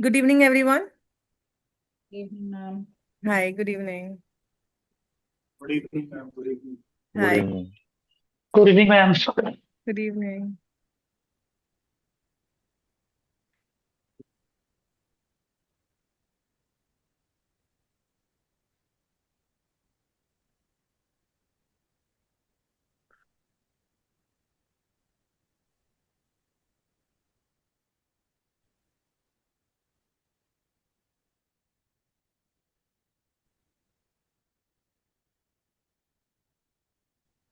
Good evening, everyone. Evening, ma'am. Hi, good evening. Good evening, ma'am. Good evening. Good Hi, evening. Good evening, ma'am. good evening.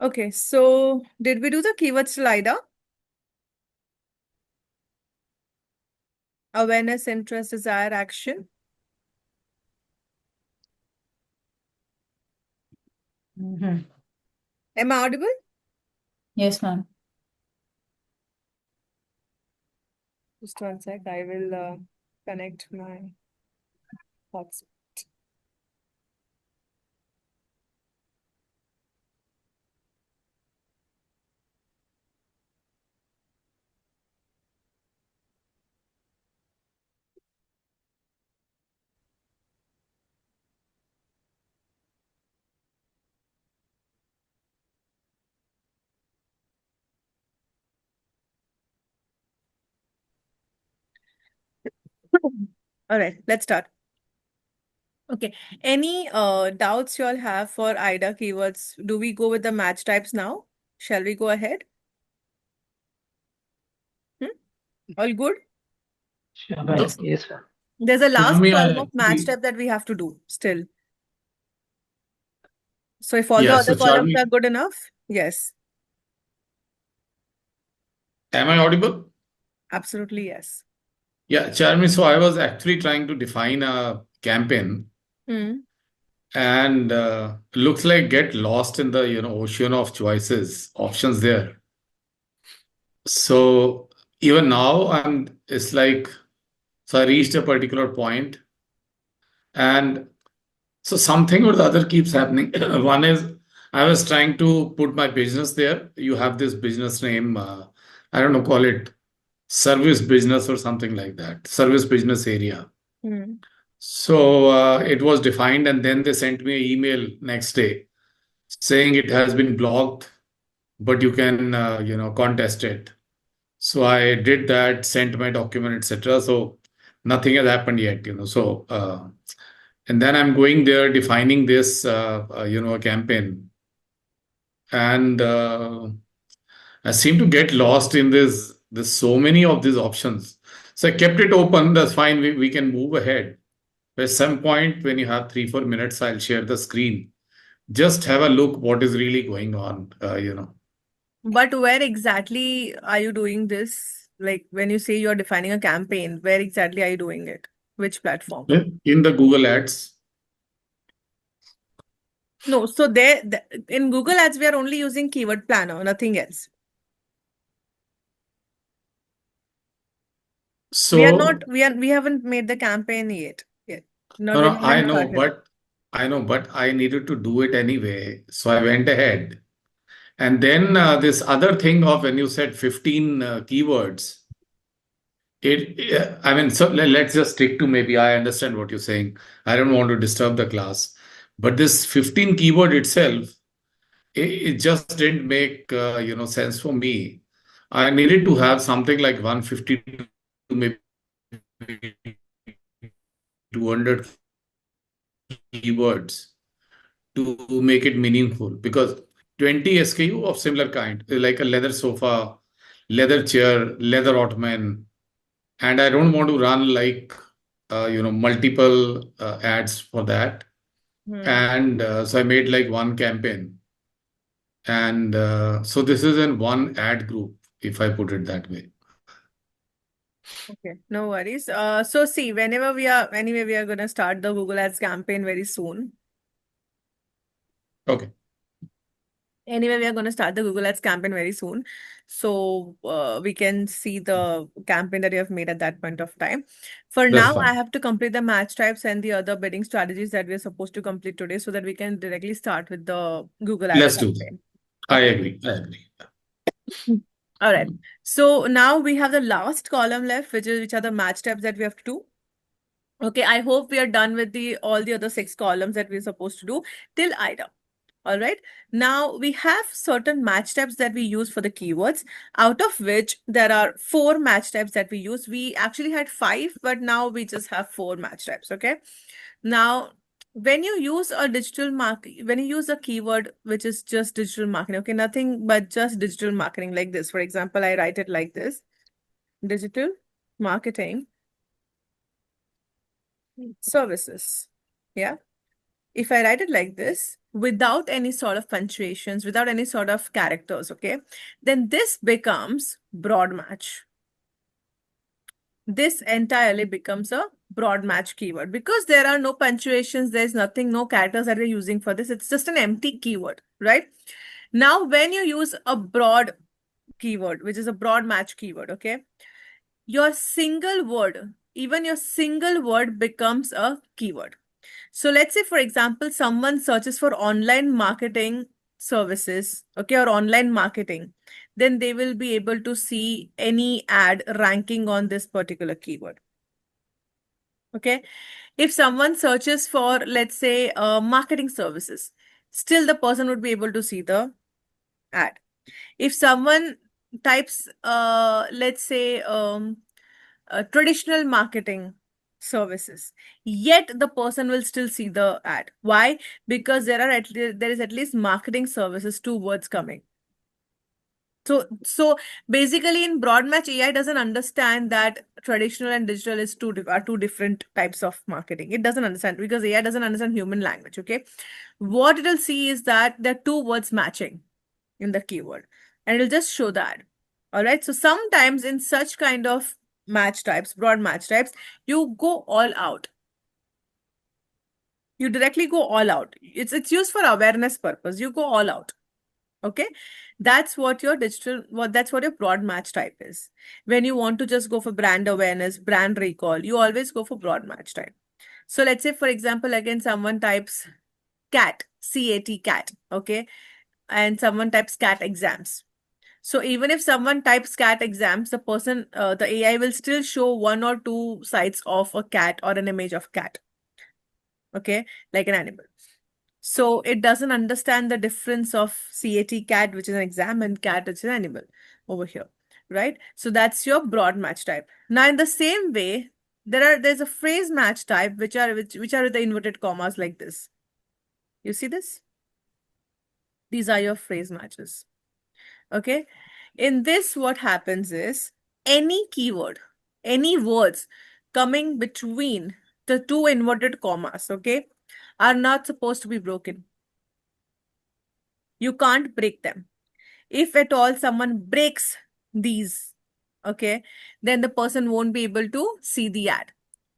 Okay, so did we do the keyword slider? Awareness, interest, desire, action. Mhm. Am I audible? Yes, ma'am. Just one sec. I will connect my hotspot. All right, let's start. Okay. Any doubts you all have for IDA keywords? Do we go with the match types now? Shall we go ahead? Hmm? All good? Sure, ma'am. Yes. Yes, ma'am. There's a last Swami, column of match type that we have to do still. So if all the yeah, other so columns Charmi, are good enough, yes, am I audible? absolutely yes. Yeah, Charmi, so I was actually trying to define a campaign Hmm. and looks like get lost in the, ocean of choices, options there. So even now it's like, so I reached a particular point and so something or the other keeps happening. One is I was trying to put my business there. You have this business name, I don't know, call it service business or something like that, service business area. Hmm. So it was defined, and then they sent me an email next day saying it has been blocked, but you can, contest it. So I did that, sent my document, etc. So nothing has happened yet. So and then I'm going there defining this, a campaign, and I seem to get lost in this. There's so many of these options. So I kept it open. That's fine. We can move ahead. At some point, when you have 3, 4 minutes, I'll share the screen. Just have a look what is really going on. But where exactly are you doing this? Like when you say you're defining a campaign, where exactly are you doing it? Which platform? In the Google Ads. No, so there in Google Ads, we are only using keyword planner, nothing else. We are not, So, we haven't made the campaign yet. Yet. Not no, we no, I haven't know, started. but I needed to do it anyway. So I went ahead. And then this other thing of when you said 15 keywords, I mean, so let's just stick to maybe I understand what you're saying. I don't want to disturb the class. But this 15 keyword itself, it just didn't make sense for me. I needed to have something like 150 to maybe 200 keywords to make it meaningful because 20 SKU of similar kind, like a leather sofa, leather chair, leather ottoman, and I don't want to run like multiple ads for that. Hmm. And so I made like one campaign, and so this is in one ad group, if I put it that way. Okay, no worries. So see, whenever we are, anyway, we are gonna start the Google Ads campaign very soon. Okay, Anyway, we are going to start the Google Ads campaign very soon. So we can see the campaign that you have made at that point of time. For that's now, I fine. have to complete the match types and the other bidding strategies that we are supposed to complete today so that we can directly start with the Google Ads Let's do that. campaign. I Okay. agree. I agree. All right. So now we have the last column left, which are the match types that we have to do. Okay, I hope we are done with the all the other 6 columns that we're supposed to do till IDA. All right. Now we have certain match types that we use for the keywords, out of which there are 4 match types that we use. We actually had 5, but now we just have 4 match types. Okay. Now, when you use a when you use a keyword which is just digital marketing, okay, nothing but just digital marketing like this. For example, I write it like this: digital marketing services. Yeah. If I write it like this, without any sort of punctuations, without any sort of characters, okay, then this becomes broad match. This entirely becomes a broad match keyword because there are no punctuations, there's nothing, no characters that we're using for this. It's just an empty keyword, right? Now, when you use a broad keyword, which is a broad match keyword, okay, your single word, even your single word becomes a keyword. So let's say, for example, someone searches for online marketing services, okay, or online marketing, then they will be able to see any ad ranking on this particular keyword. Okay. If someone searches for, let's say, marketing services, still the person would be able to see the ad. If someone types, let's say, traditional marketing services, yet the person will still see the ad. Why? Because there is at least marketing services, 2 words coming. So basically, in broad match, AI doesn't understand that traditional and digital are 2 different types of marketing. It doesn't understand because AI doesn't understand human language. Okay, what it'll see is that there are 2 words matching in the keyword, and it'll just show that. All right. So sometimes in such kind of match types, broad match types, you go all out. You directly go all out. It's used for awareness purpose. You go all out. Okay. That's what your that's what your broad match type is. When you want to just go for brand awareness, brand recall, you always go for broad match type. So let's say, for example, again, someone types cat, CAT, cat. Okay. And someone types cat exams. So even if someone types cat exams, the AI will still show 1 or 2 sides of a cat or an image of cat. Okay, like an animal. So it doesn't understand the difference of CAT cat, which is an exam, and cat, which is an animal over here, right? So that's your broad match type. Now, in the same way, there's a phrase match type, which are with the inverted commas like this. You see this? These are your phrase matches. Okay. In this, what happens is any keyword, any words coming between the 2 inverted commas, okay, are not supposed to be broken. You can't break them. If at all someone breaks these, okay, then the person won't be able to see the ad.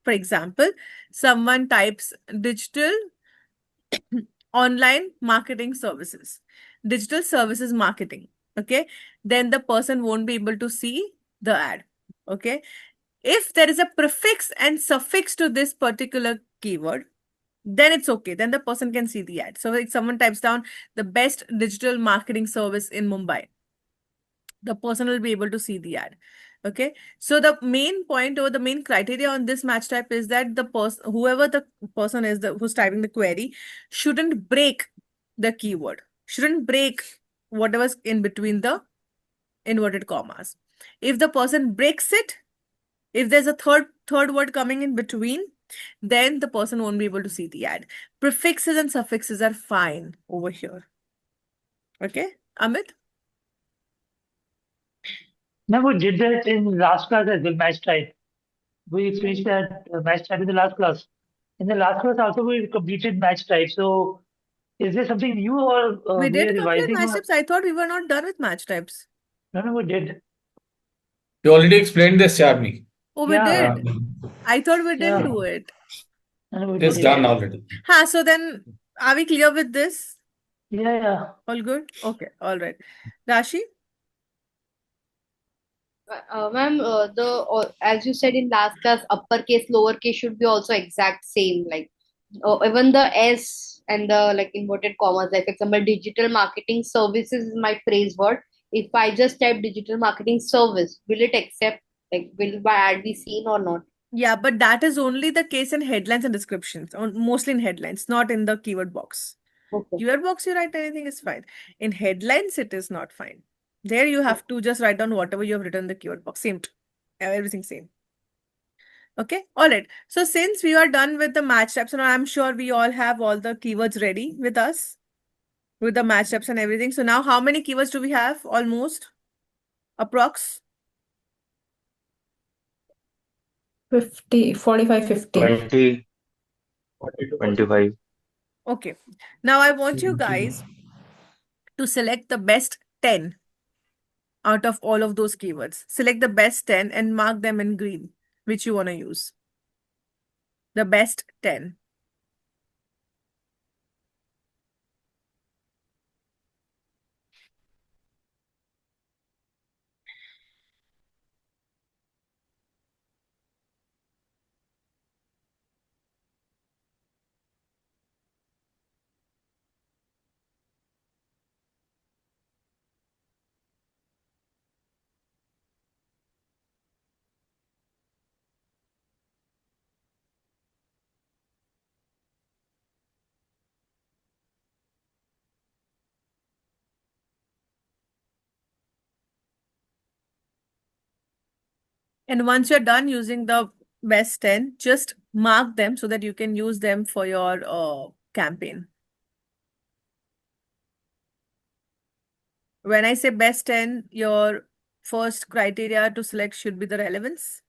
For example, someone types digital online marketing services, digital services marketing. Okay. Then the person won't be able to see the ad. Okay. If there is a prefix and suffix to this particular keyword, then it's okay. Then the person can see the ad. So if someone types down the best digital marketing service in Mumbai, the person will be able to see the ad. Okay. So the main point or the main criteria on this match type is that whoever the person is who's typing the query shouldn't break the keyword, shouldn't break whatever's in between the inverted commas. If the person breaks it, if there's a third word coming in between, then the person won't be able to see the ad. Prefixes and suffixes are fine over here. Okay, Amit? Now we did that in last class as well, match type. We finished that match type in the last class. In the last class also we completed match type. So is there something new or We we are did complete revising match or types. I thought we were not done with match types. no, we did. You already explained this, Charmi. Oh, we Yeah, did. I thought we didn't yeah. do it. No, we It is did it. done Okay. already. So then are we clear with this? Yeah, yeah. All good? Okay, all right. Rashi? Ma'am, as you said in last class, uppercase, lowercase should be also exact same. Like even the S and the like inverted commas. Like for example, digital marketing services is my phrase word. If I just type digital marketing service, will it accept? Like, will my ad be seen or not? Yeah, but that is only the case in headlines and descriptions, mostly in headlines, not in the keyword box. Okay. Keyword box, you write anything is fine. In headlines, it is not fine. There you have to just write down whatever you have written in the keyword box. Same. Everything same. Okay. All right. So since we are done with the match types, and I'm sure we all have all the keywords ready with us, with the match types and everything. So now how many keywords do we have? Almost. Approx. 50, 45, 50. 20, 25. Okay. Now I want you 20. guys to select the best 10 out of all of those keywords. Select the best 10 and mark them in green, which you want to use. The best 10. And once you're done using the best 10, just mark them so that you can use them for your campaign. When I say best 10, your first criteria to select should be the relevance,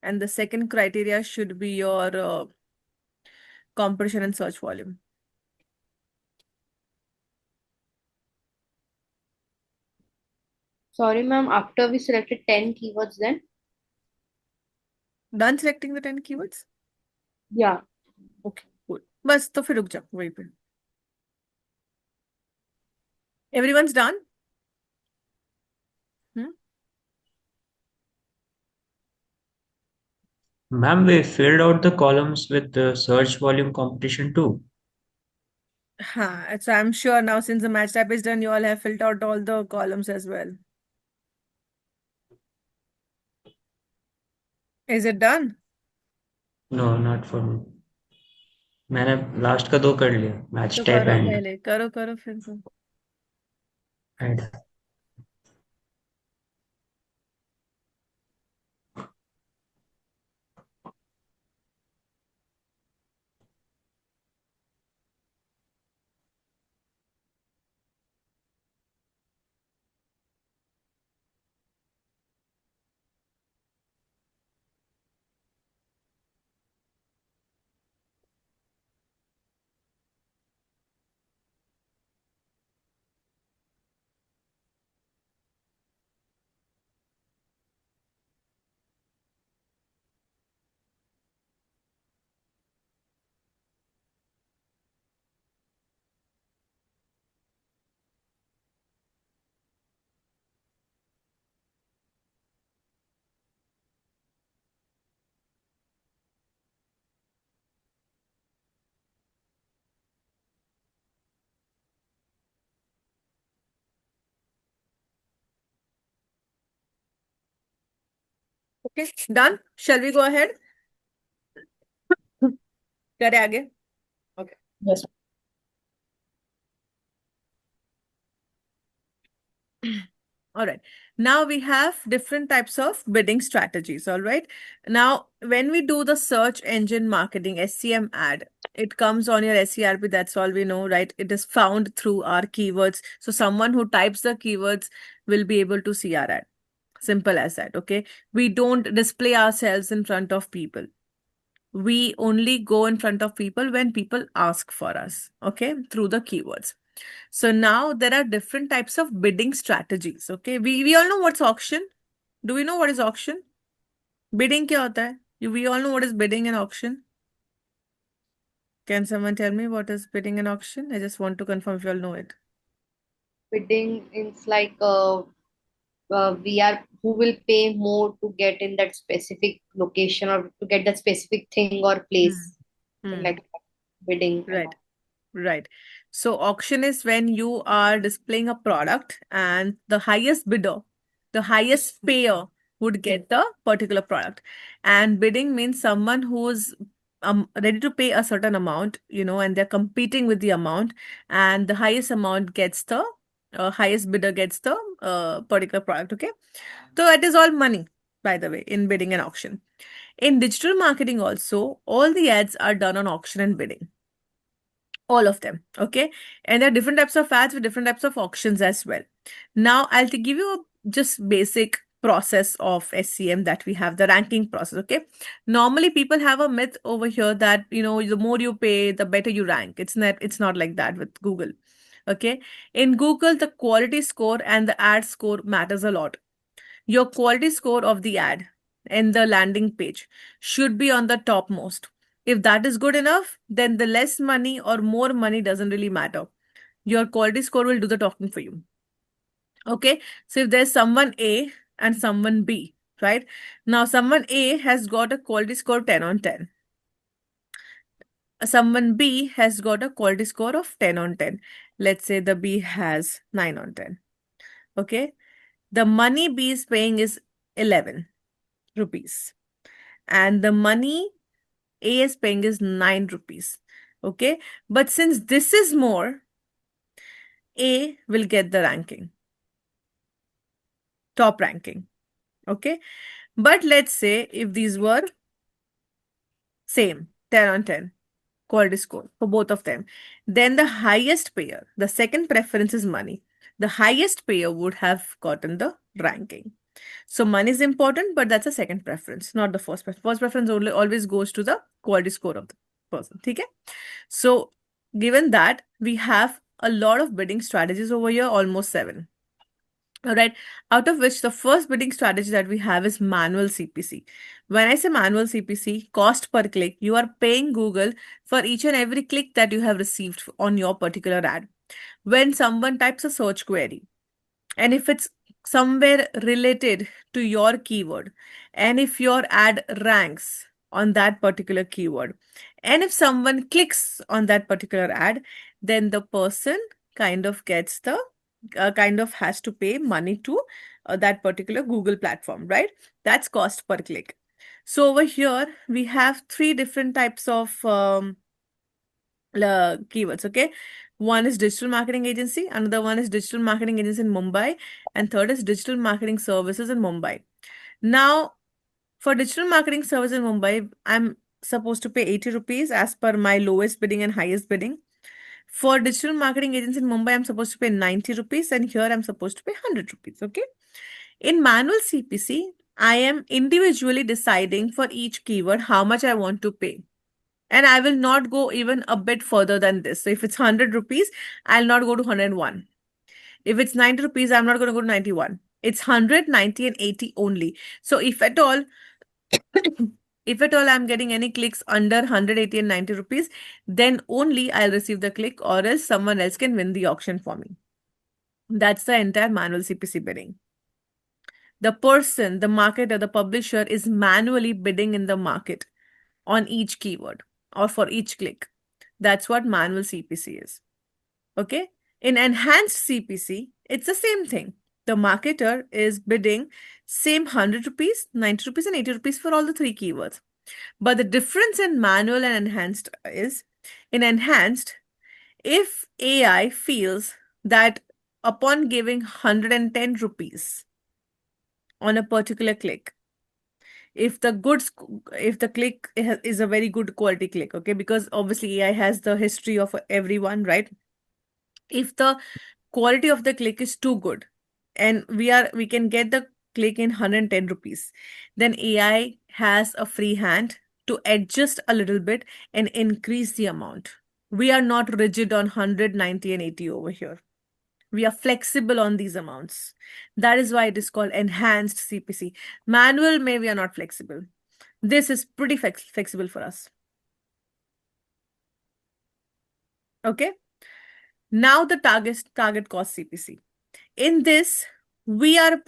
and the second criteria should be your competition and search volume. Sorry, ma'am. After we selected 10 keywords, then? Done selecting the 10 keywords? Yeah. Okay, cool. बस तो फिर रुक जाओ वहीं पे. Everyone's done? Hmm? Ma'am, we filled out the columns with the search volume competition too. So I'm sure now since the match type is done, you all have filled out all the columns as well. Is it done? No, not for me. मैंने last का 2 कर लिया, match तो type करो and पहले, करो फिर तो. Add. Okay, done. Shall we go ahead? करे आगे. Okay. Yes. All right. Now we have different types of bidding strategies. All right. Now, when we do the search engine marketing SEM ad, it comes on your SERP. That's all we know, right? It is found through our keywords. So someone who types the keywords will be able to see our ad. Simple as that. Okay. We don't display ourselves in front of people. We only go in front of people when people ask for us. Okay. Through the keywords. So now there are different types of bidding strategies. Okay, we all know what's auction. Do we know what is auction? Bidding क्या होता है? We all know what is bidding and auction. Can someone tell me what is bidding and auction? I just want to confirm if you all know it. Bidding is like we are who will pay more to get in that specific location or to get that specific thing or Hmm. place. Hmm. Like bidding and Right. all. Right. So auction is when you are displaying a product and the highest bidder, the highest payer would get the particular product. And bidding means someone who's ready to pay a certain amount, and they're competing with the amount, and the highest amount gets the highest bidder gets the particular product. Okay, so it is all money, by the way, in bidding and auction. In digital marketing also, all the ads are done on auction and bidding. All of them. Okay. And there are different types of ads with different types of auctions as well. Now, I'll give you a just basic process of SCM that we have, the ranking process. Okay. Normally, people have a myth over here that, the more you pay, the better you rank. It's not like that with Google. Okay. In Google, the quality score and the ad score matters a lot. Your quality score of the ad and the landing page should be on the topmost. If that is good enough, then the less money or more money doesn't really matter. Your quality score will do the talking for you. Okay, so if there's someone A and someone B, right? Now, someone A has got a quality score 10 on 10. Someone B has got a quality score of 10 on 10. Let's say the B has 9 on 10. Okay, the money B is paying is 11 rupees, and the money A is paying is 9 rupees. Okay, but since this is more, A will get the ranking, top ranking. Okay, but let's say if these were same 10 on 10 quality score for both of them, then the highest payer, the second preference is money, the highest payer would have gotten the ranking. So money is important, but that's a second preference, not the first preference. First preference only always goes to the quality score of the person. Okay. So given that, we have a lot of bidding strategies over here, almost 7. All right. Out of which the first bidding strategy that we have is manual CPC. When I say manual CPC, cost per click, you are paying Google for each and every click that you have received on your particular ad. When someone types a search query, and if it's somewhere related to your keyword, and if your ad ranks on that particular keyword, and if someone clicks on that particular ad, then the person kind of gets the kind of has to pay money to that particular Google platform, right? That's cost per click. So over here we have 3 different types of keywords. Okay, one is digital marketing agency, another one is digital marketing agency in Mumbai, and third is digital marketing services in Mumbai. Now, for digital marketing service in Mumbai, I'm supposed to pay 80 rupees as per my lowest bidding and highest bidding. For digital marketing agency in Mumbai, I'm supposed to pay 90 rupees, and here I'm supposed to pay 100 rupees. Okay, in manual CPC, I am individually deciding for each keyword how much I want to pay. And I will not go even a bit further than this. So if it's 100 rupees, I'll not go to 101. If it's 90 rupees, I'm not going to go to 91. It's 100, 90, and 80 only. So if at all, if at all I'm getting any clicks under 180 and 90 rupees, then only I'll receive the click, or else someone else can win the auction for me. That's the entire manual CPC bidding. The person, the marketer, the publisher is manually bidding in the market on each keyword or for each click. That's what manual CPC is. Okay. In enhanced CPC, it's the same thing. The marketer is bidding same 100 rupees, 90 rupees, and 80 rupees for all the 3 keywords. But the difference in manual and enhanced is, in enhanced, if AI feels that upon giving 110 rupees on a particular click, if the click is a very good quality click, okay, because obviously AI has the history of everyone, right? If the quality of the click is too good, and we can get the click in 110 rupees, then AI has a free hand to adjust a little bit and increase the amount. We are not rigid on 100, 90, and 80 over here. We are flexible on these amounts. That is why it is called enhanced CPC. Manual, maybe we are not flexible. This is pretty flexible for us. Okay. Now the target cost CPC. In this, we have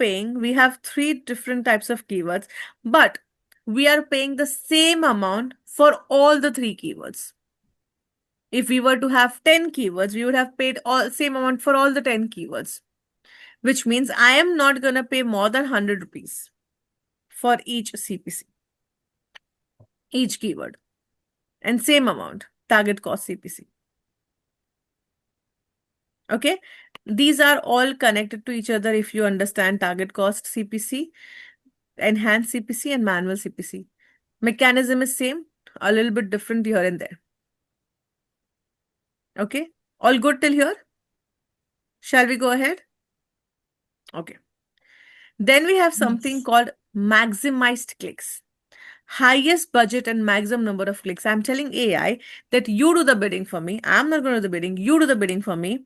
3 different types of keywords, but we are paying the same amount for all the 3 keywords. If we were to have 10 keywords, we would have paid all same amount for all the 10 keywords, which means I am not going to pay more than 100 rupees. for each CPC, each keyword, and same amount, target cost CPC. Okay, these are all connected to each other if you understand target cost CPC, enhanced CPC, and manual CPC. Mechanism is same, a little bit different here and there. Okay, all good till here? Shall we go ahead? Okay. Then we have something called maximized clicks. Highest budget and maximum number of clicks. I'm telling AI that you do the bidding for me. I'm not going to do the bidding. You do the bidding for me.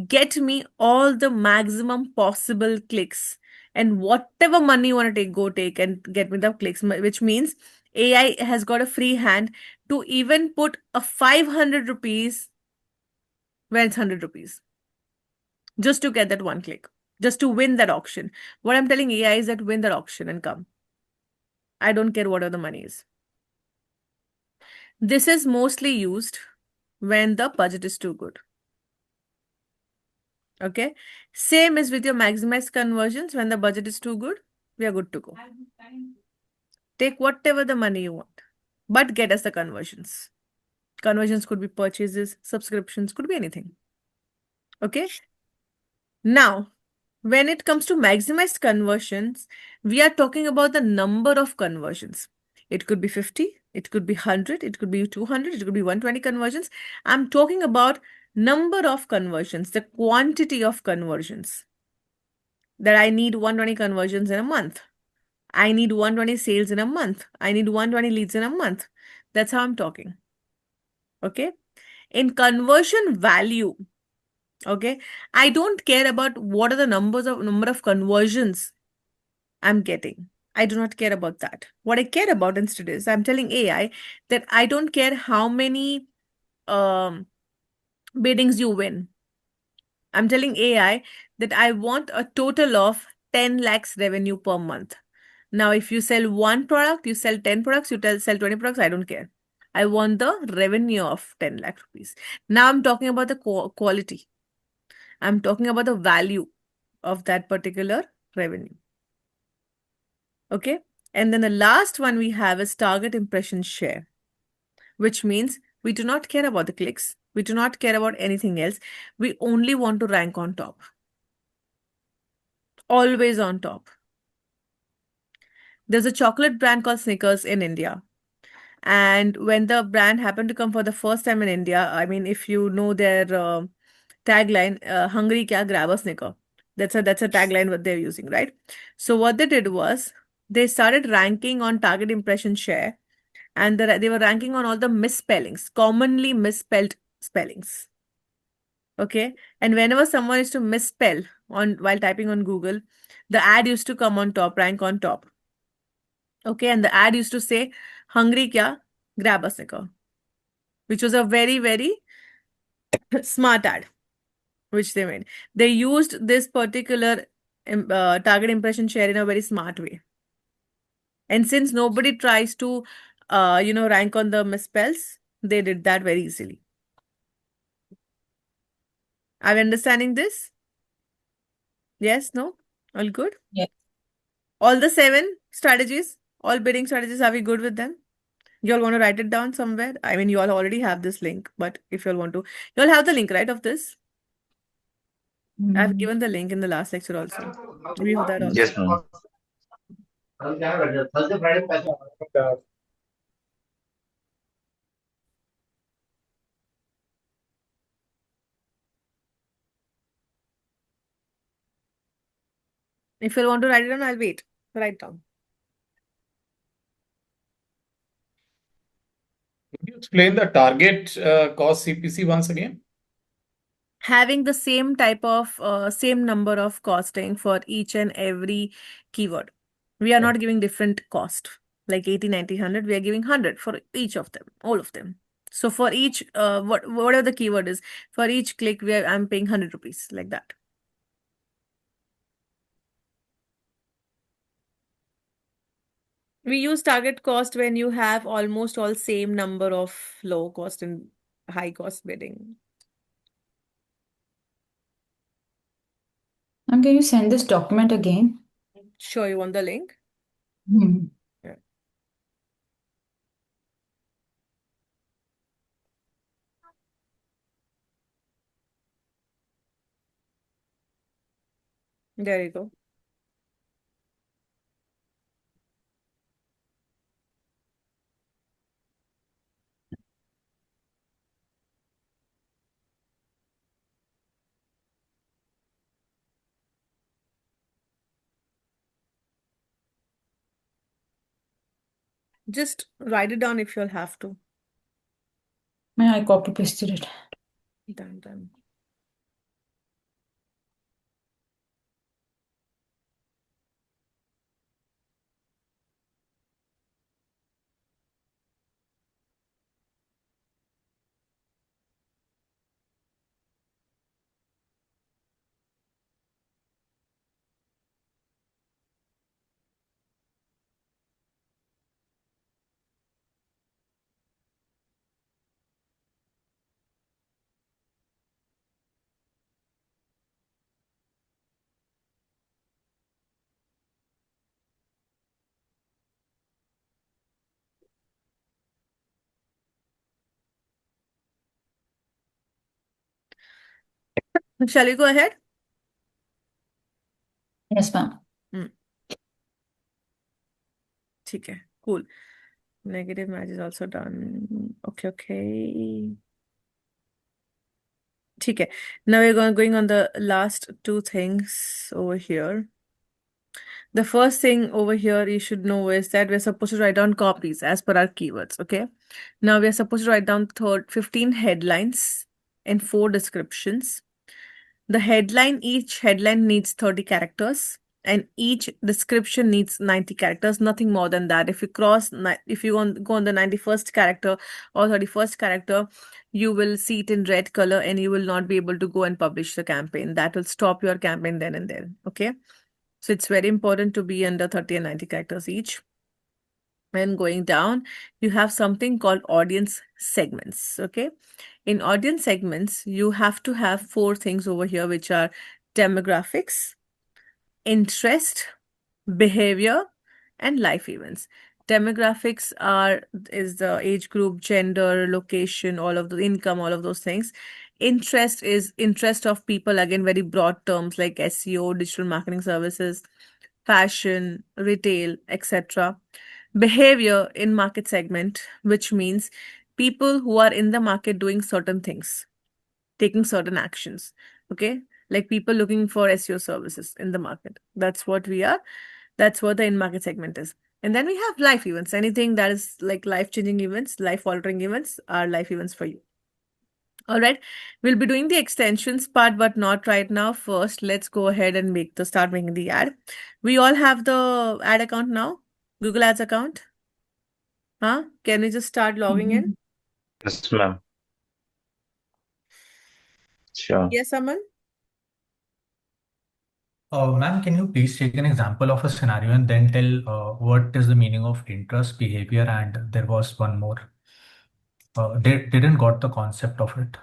Get me all the maximum possible clicks. And whatever money you want to take, go take and get me the clicks, which means AI has got a free hand to even put a 500 rupees when it's 100 rupees just to get that one click, just to win that auction. What I'm telling AI is that win that auction and come. I don't care whatever the money is. This is mostly used when the budget is too good. Okay. Same is with your maximized conversions. When the budget is too good, we are good to go. Take whatever the money you want, but get us the conversions. Conversions could be purchases, subscriptions, could be anything. Okay. Now, when it comes to maximized conversions, we are talking about the number of conversions. It could be 50, it could be 100, it could be 200, it could be 120 conversions. I'm talking about number of conversions, the quantity of conversions. That I need 120 conversions in a month. I need 120 sales in a month. I need 120 leads in a month. That's how I'm talking. Okay. In conversion value, okay, I don't care about what are the number of conversions I'm getting. I do not care about that. What I care about instead is I'm telling AI that I don't care how many biddings you win. I'm telling AI that I want a total of 10 lakhs revenue per month. Now, if you sell one product, you sell 10 products, sell 20 products, I don't care. I want the revenue of 10 lakh rupees. Now I'm talking about the quality. I'm talking about the value of that particular revenue. Okay. And then the last one we have is target impression share, which means we do not care about the clicks. We do not care about anything else. We only want to rank on top. Always on top. There's a chocolate brand called Snickers in India. And when the brand happened to come for the first time in India, I mean, if you know their tagline, "Hungry kya, grab a Snicker." That's a tagline what they're using, right? So what they did was they started ranking on target impression share, and they were ranking on all the misspellings, commonly misspelled spellings. Okay, and whenever someone is to misspell on while typing on Google, the ad used to come on top, rank on top. Okay, and the ad used to say, "Hungry kya? Grab a Snicker," which was a very, very smart ad, which they made. They used this particular target impression share in a very smart way. And since nobody tries to, rank on the misspells, they did that very easily. Are we understanding this? Yes, no? All good? Yeah. All the 7 strategies, all bidding strategies, are we good with them? You all want to write it down somewhere? I mean, you all already have this link, but if you all want to, you all have the link, right, of this? I've given the link in the last lecture also. We have that also. Yes, ma'am. If you all want to write it down, I'll wait. Write down. Could you explain the target cost CPC once again? Having the same type of same number of costing for each and every keyword. We are not giving different cost like 80, 90, 100. We are giving 100 for each of them, all of them. So for each whatever the keyword is, for each click I'm paying 100 rupees like that. We use target cost when you have almost all same number of low cost and high cost bidding. Can you send this document again? Sure, you want the link? Hmm. Yeah. There you go. Just write it down if you'll have to. I copy pasted it. Done. Shall we go ahead? Yes, ma'am. Hmm. ठीक है. Cool. Negative match is also done. Okay. ठीक है. Now we're going on the last two things over here. The first thing over here you should know is that we're supposed to write down copies as per our keywords. Okay. Now we're supposed to write down 15 headlines and 4 descriptions. The headline, each headline needs 30 characters and each description needs 90 characters, nothing more than that. If you if you go on the 91st character or 31st character, you will see it in red color and you will not be able to go and publish the campaign. That will stop your campaign then and there. Okay. So it's very important to be under 30 and 90 characters each. And going down, you have something called audience segments. Okay. In audience segments, you have to have 4 things over here, which are demographics, interest, behavior, and life events. Demographics is the age group, gender, location, all of the income, all of those things. Interest is interest of people, again, very broad terms like SEO, digital marketing services, fashion, retail, etc. Behavior in market segment, which means people who are in the market doing certain things, taking certain actions. Okay. Like people looking for SEO services in the market. That's what we are. That's what the in market segment is. And then we have life events. Anything that is like life changing events, life altering events are life events for you. All right. We'll be doing the extensions part, but not right now. First, let's go ahead and start making the ad. We all have the ad account now. Google Ads account. Huh? Can we just start logging in? Yes, ma'am. Sure. Yes, Aman? Ma'am, can you please take an example of a scenario and then tell what is the meaning of interest, behavior, and there was one more. They didn't got the concept of it.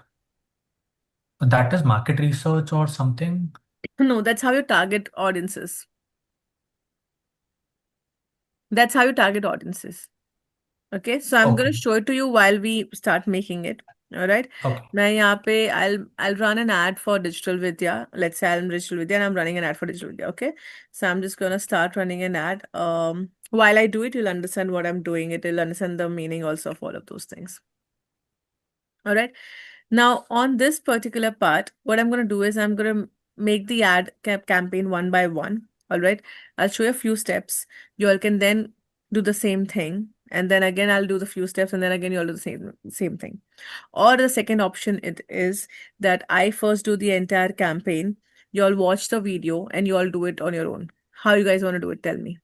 That is market research or something? No, that's how you target audiences. That's how you target audiences. Okay, so I'm going to Okay. show it to you while we start making it. All right. Okay. मैं यहाँ पे I'll run an ad for Digital Vidya. Let's say I'm Digital Vidya and I'm running an ad for Digital Vidya. Okay, so I'm just gonna start running an ad. While I do it, you'll understand what I'm doing. You'll understand the meaning also of all of those things. All right. Now on this particular part, what I'm gonna do is I'm gonna make the ad campaign one by one. All right. I'll show you a few steps. You all can then do the same thing. And then again, I'll do the few steps, and then again, you'll do the same thing. Or the second option it is that I first do the entire campaign. You all watch the video and you all do it on your own. How you guys want to do it? Tell me.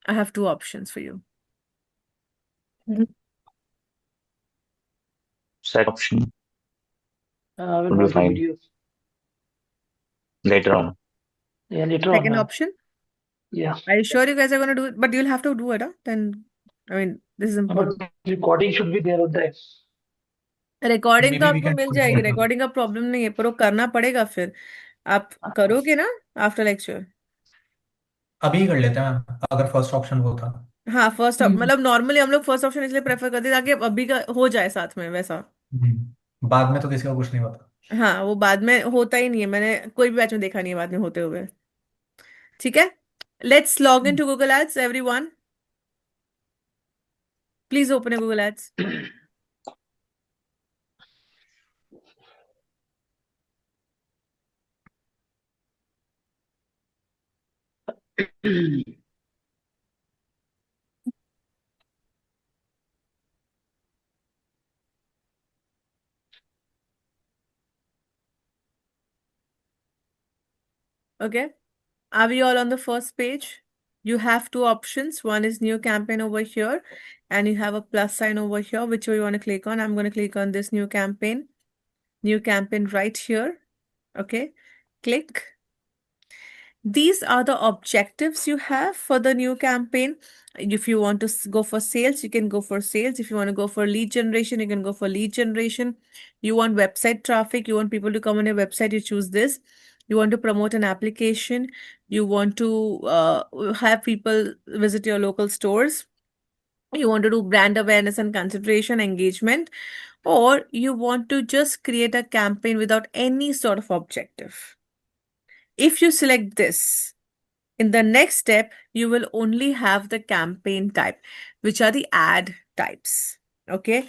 I have 2 options for you. Second option I will would be watch the fine video. later on. Yeah, later on, Second ma'am. option. Yeah. Are you sure you guys are gonna do it? But you'll have to do it, huh? Then, I mean, this is But important. recording should be there on the. Recording तो Maybe we आपको can mill do it जाएगी, later. Recording का problem नहीं है, पर वो करना पड़ेगा फिर. आप करोगे ना आफ्टर लेक्चर? अभी ही कर लेते हैं मैम, अगर फर्स्ट ऑप्शन वो था। हाँ फर्स्ट, हम्म मतलब नॉर्मली हम लोग फर्स्ट ऑप्शन इसलिए प्रेफर करते हैं ताकि अभी का हो जाए साथ में वैसा। बाद में तो किसी को कुछ नहीं पता। हाँ वो बाद में होता ही नहीं है, मैंने कोई भी बैच में देखा नहीं है बाद में होते हुए। ठीक है, let's log in to Google Ads everyone, please open a Google Ads. Okay, are we all on the first page? You have two options. One is new campaign over here, and you have a plus sign over here. Which way you want to click on? I'm going to click on this new campaign. New campaign right here. Okay, click. These are the objectives you have for the new campaign. If you want to go for sales, you can go for sales. If you want to go for lead generation, you can go for lead generation. You want website traffic, you want people to come on your website, you choose this. You want to promote an application, you want to have people visit your local stores, you want to do brand awareness and consideration engagement, or you want to just create a campaign without any sort of objective. If you select this, in the next step, you will only have the campaign type, which are the ad types. Okay.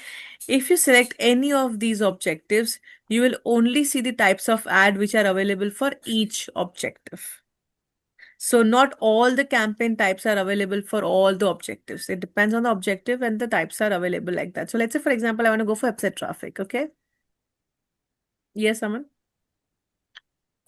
If you select any of these objectives, you will only see the types of ad which are available for each objective. So not all the campaign types are available for all the objectives. It depends on the objective and the types are available like that. So let's say, for example, I want to go for website traffic. Okay. Yes, Aman.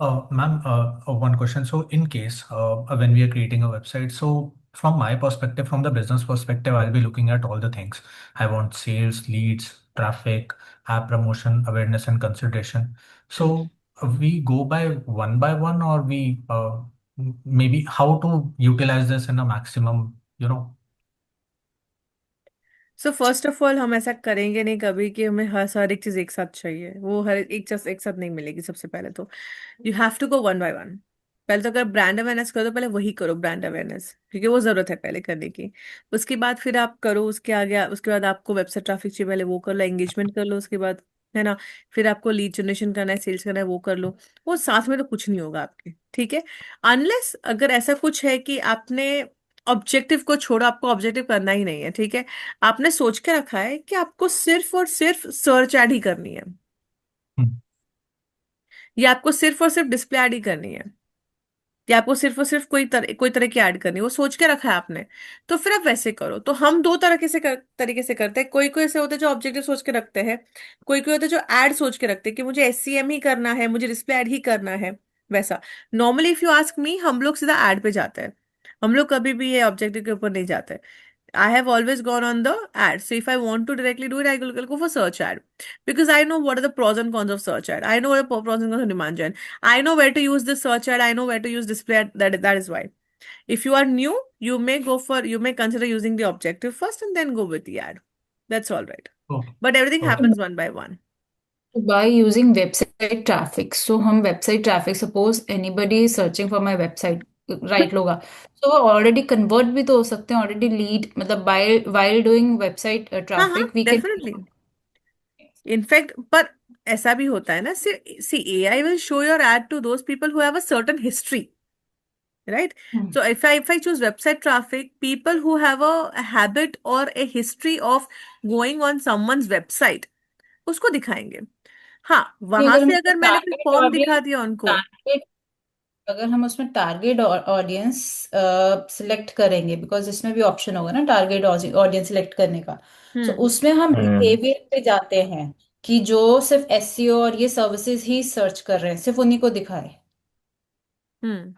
Ma'am, one question. So, in case when we are creating a website, so from my perspective, from the business perspective, I'll be looking at all the things. I want sales, leads, traffic, app promotion, awareness, and consideration. So, we go by one, or we maybe how to utilize this in a maximum. So first of all हम ऐसा करेंगे नहीं कभी कि हमें हर एक चीज एक साथ चाहिए, वो हर एक चीज एक साथ नहीं मिलेगी। सबसे पहले तो you have to go one by one. पहले तो अगर ब्रांड अवेयरनेस करो तो पहले वही करो ब्रांड अवेयरनेस, क्योंकि वो जरूरत है पहले करने की। उसके बाद फिर आप करो उसके आगे, उसके बाद आपको वेबसाइट ट्रैफिक चाहिए, पहले वो कर लो, एंगेजमेंट कर लो उसके बाद, है ना। फिर आपको लीड जनरेशन करना है, सेल्स करना है, वो कर लो। वो साथ में तो कुछ नहीं होगा आपके, ठीक है। अनलेस अगर ऐसा कुछ है कि आपने ऑब्जेक्टिव को छोड़ो, आपको ऑब्जेक्टिव करना ही नहीं है, ठीक है। आपने सोच के रखा है कि आपको सिर्फ और सिर्फ सर्च ऐड ही करनी है, हम्म, या आपको सिर्फ और सिर्फ डिस्प्ले ऐड ही करनी है, या आपको सिर्फ और सिर्फ कोई तरह की ऐड करनी है, वो सोच के रखा है आपने। तो फिर आप वैसे करो। तो हम दो तरीके से करते हैं। कोई कोई ऐसे होते हैं जो ऑब्जेक्टिव सोच के रखते हैं, कोई कोई होते हैं जो ऐड सोच के रखते हैं कि मुझे एससीएम ही करना है, मुझे डिस्प्ले ऐड ही करना है, वैसा। Normally if you ask me, हम लोग सीधा ऐड पे जाते हैं। हम लोग कभी भी ये ऑब्जेक्टिव के ऊपर नहीं जाते। I have always gone on the ad. So if I want to directly do it, I'll go for search ad, because I know what are the pros and cons of search ad. I know what are the pros and cons of demand gen. I know where to use the search ad. I know where to use display ad. That is why. If you are new, you may consider using the objective first and then go with the ad. That's all right. okay, But everything okay. happens one by one. by using website traffic, so हम website traffic, suppose anybody is searching for my website, right लोगा, so वो already convert भी तो हो सकते हैं, already lead, मतलब while doing website हाँ हाँ, traffic we can. definitely. In fact पर ऐसा भी होता है ना, see AI will show your ad to those people who have a certain history, right? Hmm, So if I choose website traffic, people who have a habit or a history of going on someone's website, उसको दिखाएंगे। हाँ, नहीं, वहां अगर हम से उसमें अगर मैंने कोई टारगेट फॉर्म दिखा ऑडियंस दिया उनको। टारगेट अगर हम उसमें टारगेट ऑडियंस सिलेक्ट करेंगे, बिकॉज इसमें भी ऑप्शन होगा ना टारगेट ऑडियंस सिलेक्ट करने का, तो हम्म उसमें हम Hmm. बिहेवियर पे जाते हैं कि जो सिर्फ एसईओ और ये सर्विसेज ही सर्च कर रहे हैं, सिर्फ उन्हीं को दिखाए, हम्म।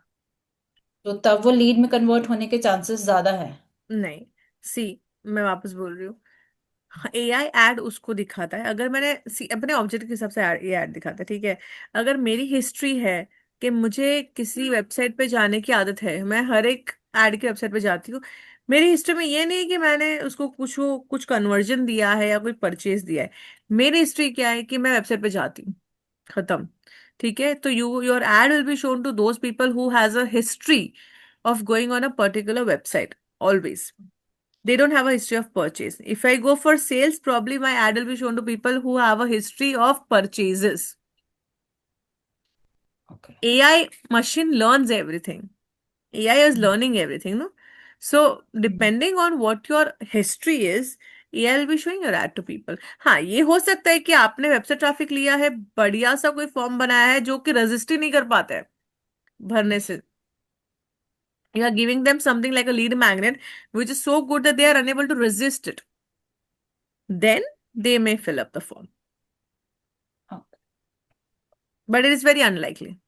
तो तब वो लीड में कन्वर्ट होने के चांसेस ज्यादा है। नहीं, सी, मैं वापस बोल रही हूँ। एआई एड उसको दिखाता है अगर मैंने अपने ऑब्जेक्ट के हिसाब से ये ऐड दिखाता है, ठीक है। अगर मेरी हिस्ट्री है कि मुझे किसी वेबसाइट पे जाने की आदत है, मैं हर एक ऐड की वेबसाइट पे जाती हूँ। मेरी हिस्ट्री में ये नहीं कि मैंने उसको कुछ कन्वर्जन दिया है या कोई परचेज दिया है। मेरी हिस्ट्री क्या है कि मैं वेबसाइट पे जाती हूँ, खत्म। ठीक है, तो your ad will be shown to those people who has a history of going on a particular website. Always. They don't have a history of purchase. If I go for sales, probably my ad will be shown to people who have a history of purchases. Okay. AI machine learns everything. AI is learning everything, no? So depending on what your history is, AI will be showing your ad to people. हाँ, ये हो सकता है कि आपने website traffic लिया है, बढ़िया सा कोई फॉर्म बनाया है जो कि रजिस्टर ही नहीं कर पाता है भरने से. You are giving them something like a lead magnet, which is so good that they are unable to resist it. Then they may fill up the form. Okay. But it is very unlikely.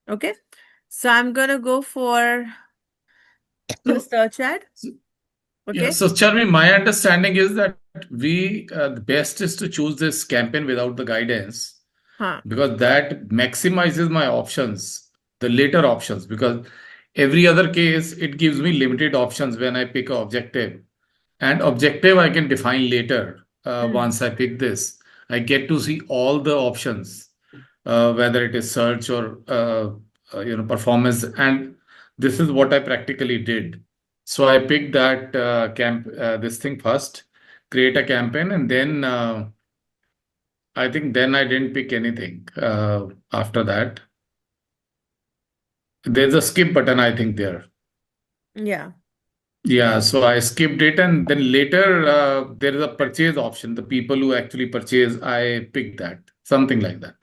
Okay. So I'm going to go for the So, search ad. yeah, Okay. so Charmi, my understanding is that the best is to choose this campaign without the guidance Huh. because that maximizes my options, the later options, because every other case it gives me limited options when I pick a objective. And objective I can define later once I pick this. I get to see all the options, whether it is search or performance. And this is what I practically did. So I picked that this thing first, create a campaign, and then I think then I didn't pick anything after that. There's a skip button, I think there. Yeah. Yeah, so I skipped it, and then later there is a purchase option. The people who actually purchase, I picked that, something like that.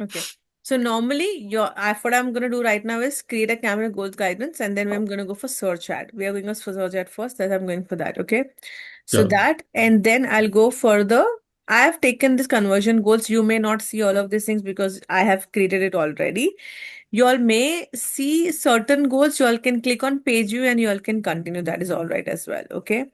Okay. So normally what I'm gonna do right now is create a camera goals guidance, and then I'm gonna go for search ad. We are going for search ad first, then I'm going for that. Okay. So So that, and then I'll go further. I have taken this conversion goals. You may not see all of these things because I have created it already. You all may see certain goals. You all can click on page view and you all can continue. That is all right as well. Okay.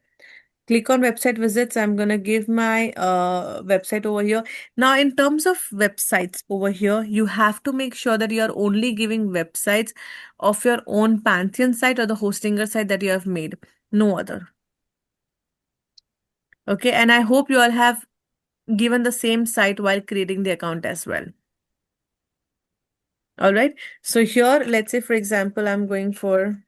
Click on website visits. I'm going to give my website over here. Now, in terms of websites over here, you have to make sure that you are only giving websites of your own Pantheon site or the hostinger site that you have made. No other. Okay. And I hope you all have given the same site while creating the account as well. All right. So here, let's say, for example, I'm going for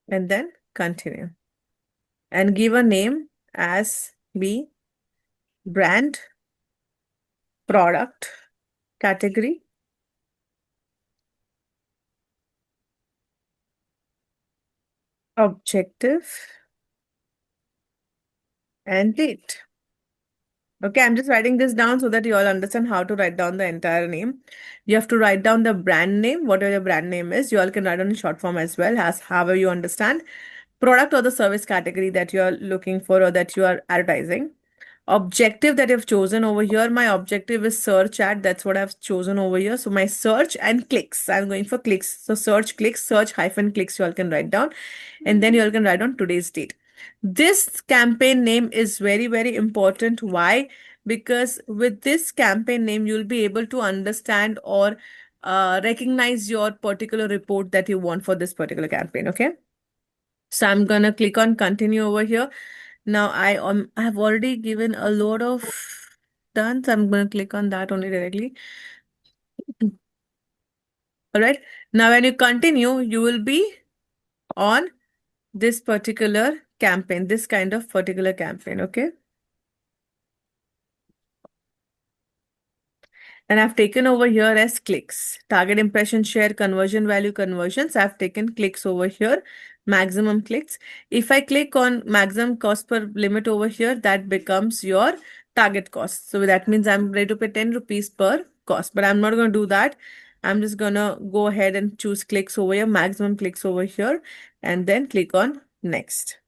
and then continue and give a name as B brand, product, category, objective, and date. Okay, I'm just writing this down so that you all understand how to write down the entire name. You have to write down the brand name, whatever your brand name is. You all can write on in short form as well, as however you understand. Product or the service category that you are looking for or that you are advertising. Objective that I've chosen over here. My objective is search ad. That's what I've chosen over here. So my search and clicks. I'm going for clicks. So search clicks, search hyphen clicks, you all can write down. And then you all can write down today's date. This campaign name is very, very important. Why? Because with this campaign name, you'll be able to understand or recognize your particular report that you want for this particular campaign. Okay. So I'm gonna click on continue over here. Now I have already given a load of done, so I'm gonna click on that only directly. All right. Now when you continue, you will be on this particular campaign, this kind of particular campaign. Okay. And I've taken over here as clicks. Target impression share, conversion value, conversions. I've taken clicks over here, maximum clicks. If I click on maximum cost per limit over here, that becomes your target cost. So that means I'm ready to pay 10 rupees per cost, but I'm not going to do that. I'm just going to go ahead and choose clicks over here, maximum clicks over here, and then click on next.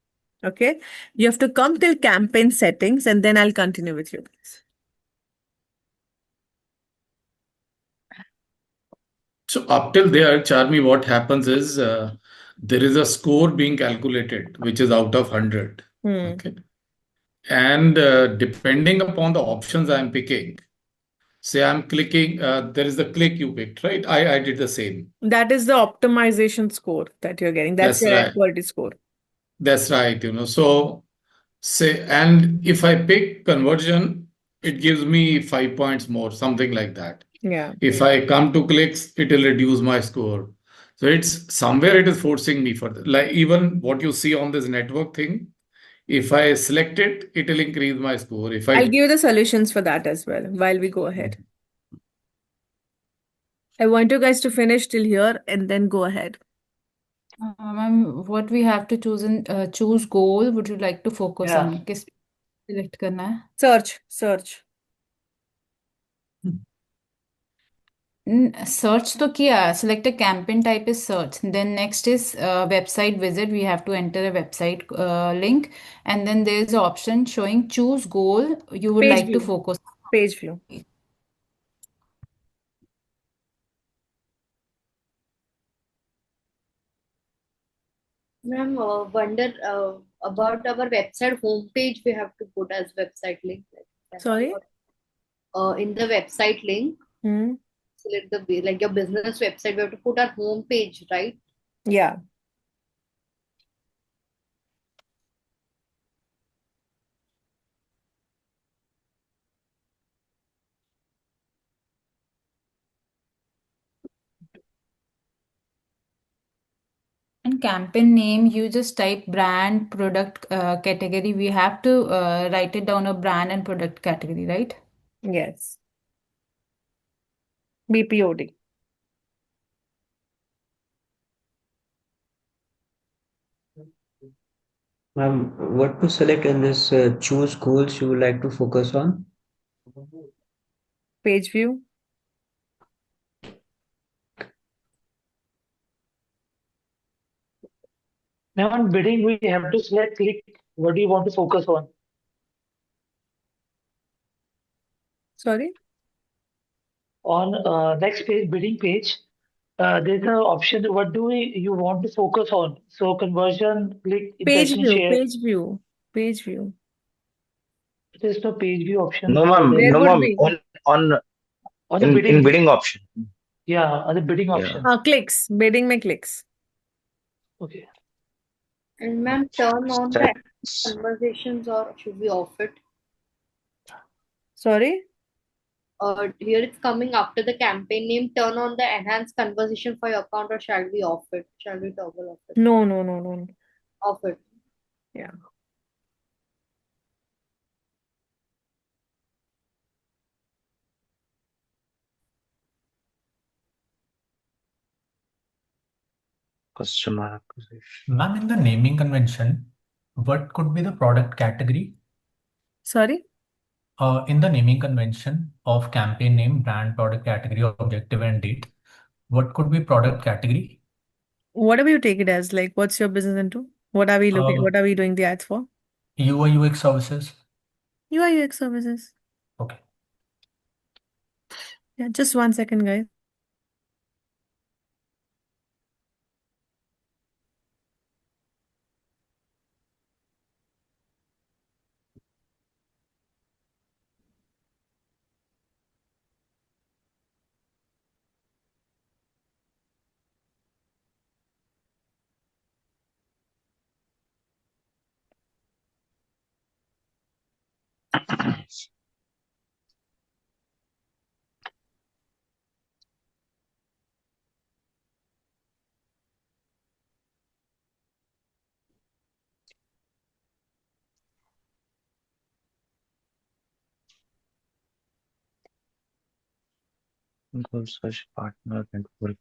Okay. You have to come till campaign settings and then I'll continue with you. So up till there, Charmi, what happens is there is a score being calculated, which is out of 100. Okay. And depending upon the options I'm picking, say I'm clicking, there is the click you picked, right? I did the same. That is the optimization score that you're getting. That's That's your ad right. quality score. That's right. So Say, and if I pick conversion, it gives me 5 points more, something like that. Yeah. If I come to clicks, it will reduce my score. So it's somewhere it is forcing me for like even what you see on this network thing. If I select it, it will increase my score. If I'll give I you the solutions for that as well while we go ahead. I want you guys to finish till here and then go ahead. Ma'am, what we have to choose in choose goal, would you like to focus Yeah. on? किस select करना है? Search. Search तो किया. Select a campaign type is search. Then next is website visit. We have to enter a website link, and then there is an option showing choose goal you would Page like to view. focus. Page view. Ma'am, wonder about our website homepage. We have to put as website link. Sorry? In the website link, Hmm. select like your business website. We have to put our homepage, right? Yeah. In campaign name, you just type brand, product category. We have to write it down a brand and product category, right? Yes. BPOD. What to select in this choose goals you would like to focus on? Page view. Now on bidding, we have to select click. What do you want to focus on? Sorry? On next page, bidding page, there's an option. What do you want to focus on? So conversion, click, Page impression, view. share. Page view. Page view. There's no page view option No, over ma'am. there. There No, would ma'am. be. On On the in bidding, bidding option. yeah, on the bidding Yeah. option. Clicks. Bidding में clicks. Okay. And ma'am, turn on the Settings. conversations or should we off it? Sorry? Here it's coming after the campaign name. Turn on the enhanced conversation for your account or shall we off it? Shall we toggle off it? No. Off it. Yeah. Customer acquisition. Ma'am, in the naming convention, what could be the product category? Sorry? In the naming convention of campaign name, brand, product category, objective, and date, what could be product category? Whatever you take it as, like, what's your business into? What are we looking, Uh, what are we doing the ads for? UI UX services. UI UX services. Okay. Yeah, just 1 second, guys. Goal search partner network.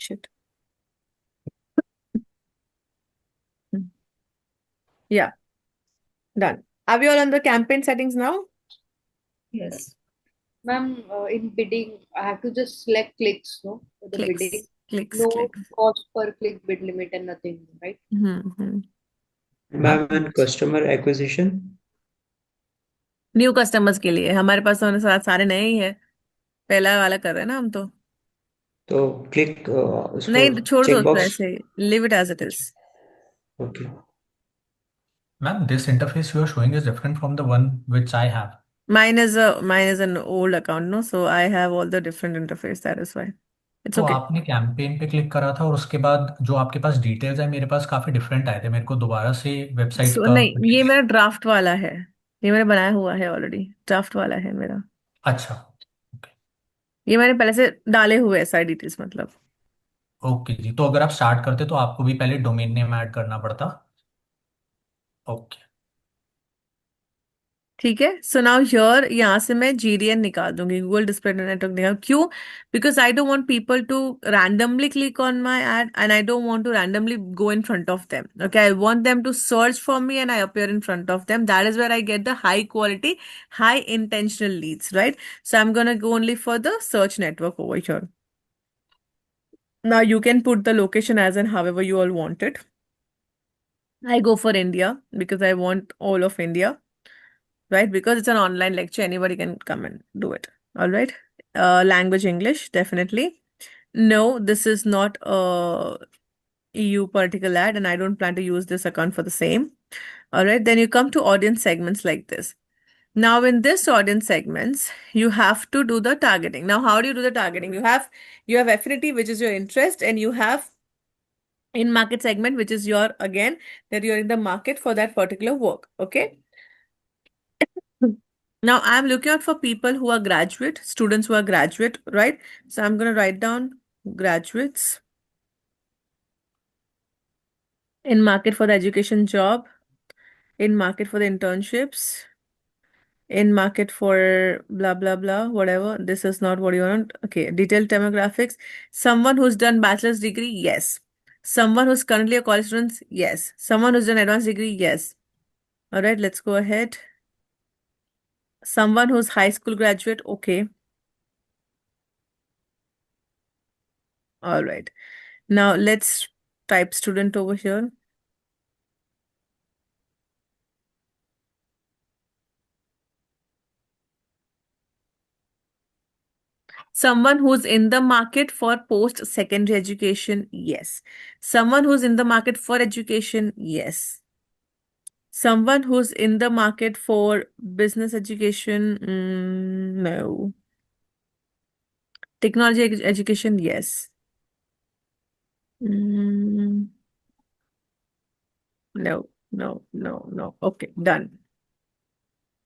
Shit. Hmm. Yeah. Done. Are we all on the campaign settings now? Yes. Ma'am, in bidding, I have to just select clicks, no? For the bidding. Clicks, clicks, No clicks. cost per click bid limit and nothing, right? Mm-hmm. Ma'am Ma'am, and customer acquisition new customers के लिए हमारे पास तो सारे नए ही है, पहला वाला कर रहे हैं ना हम तो। तो क्लिक उसको नहीं, छोड़ दो चेक उसको बॉक्स ऐसे ही, leave it as it is. Okay ma'am, this interface you are showing is different from the one which I have. Mine is an old account, no, so I have all the different interface, that is why it's तो okay. आपने campaign पे click करा था और उसके बाद जो आपके पास डिटेल्स है मेरे पास काफी डिफरेंट आए थे, मेरे को दोबारा से वेबसाइट सो का नहीं, ये मेरा ड्राफ्ट वाला है, ये मैंने बनाया हुआ है ऑलरेडी, ड्राफ्ट वाला है मेरा। अच्छा। ओके। ये मैंने पहले से डाले हुए हैं सारे डिटेल्स, मतलब। ओके जी, तो अगर आप स्टार्ट करते तो आपको भी पहले डोमेन नेम ऐड करना पड़ता। ओके। ठीक है, सो नाउ हियर यहाँ से मैं GDN निकाल दूंगी, गूगल डिस्प्ले नेटवर्क निकाल। क्यों? Because I don't want people to randomly click on my ad and I don't want to randomly go in front of them. Okay, I want them to search for me and I appear in front of them. That is where I get the high quality, high intentional leads, right? So I am gonna go only for the search network over here. Now you can put the location as and however you all want it. I go for India because I want all of India, right? Because it's an online lecture, anybody can come and do it. All right. Language English, definitely. No, this is not a EU political ad, and I don't plan to use this account for the same. All right. Then you come to audience segments like this. Now, in this audience segments, you have to do the targeting. Now, how do you do the targeting? You have affinity, which is your interest, and you have in market segment, which is your, again, that you're in the market for that particular work. Okay. Now I'm looking out for people who are graduate, students who are graduate, right? So I'm going to write down graduates in market for the education job, in market for the internships, in market for blah, blah, blah, whatever. This is not what you want. Okay. Detailed demographics. Someone who's done bachelor's degree. Yes. Someone who's currently a college student. Yes. Someone who's done advanced degree. Yes. All right. Let's go ahead. Someone who's high school graduate. Okay. All right. Now let's type student over here. Someone who's in the market for post-secondary education, yes. Someone who's in the market for education, yes. Someone who's in the market for business education, no. Technology education, yes. Mm, no, no, no, no. Okay, done.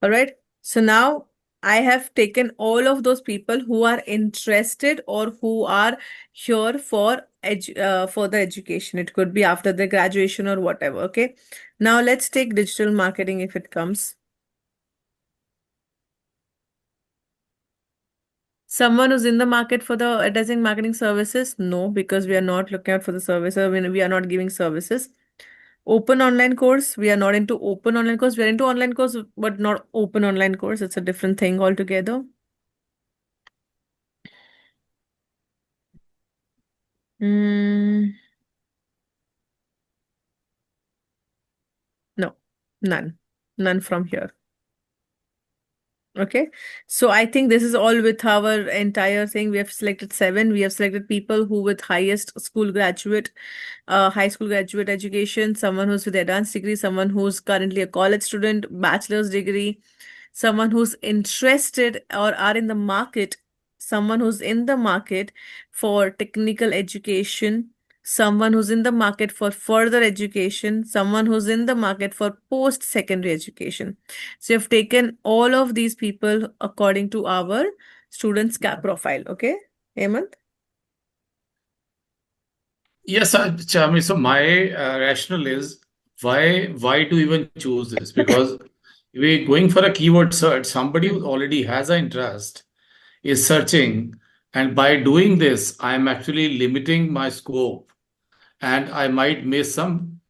All right. So now I have taken all of those people who are interested or who are here for the education. It could be after the graduation or whatever. Okay. Now let's take digital marketing if it comes. Someone who's in the market for the advertising marketing services? No, because we are not looking out for the service. I mean, we are not giving services. Open online course. We are not into open online course. We are into online course, but not open online course. It's a different thing altogether. Mm, no, none. None from here. Okay. So I think this is all with our entire thing. We have selected 7. We have selected people who with highest school graduate, high school graduate education, someone who's with advanced degree, someone who's currently a college student, bachelor's degree, someone who's interested or are in the market, someone who's in the market for technical education, someone who's in the market for further education, someone who's in the market for post-secondary education. So you've taken all of these people according to our students' cap profile. Okay, Hemant? Yes, Chami. So my rationale is why to even choose this? Because we're going for a keyword search. Somebody who already has an interest is searching, and by doing this, I'm actually limiting my scope, and I might miss some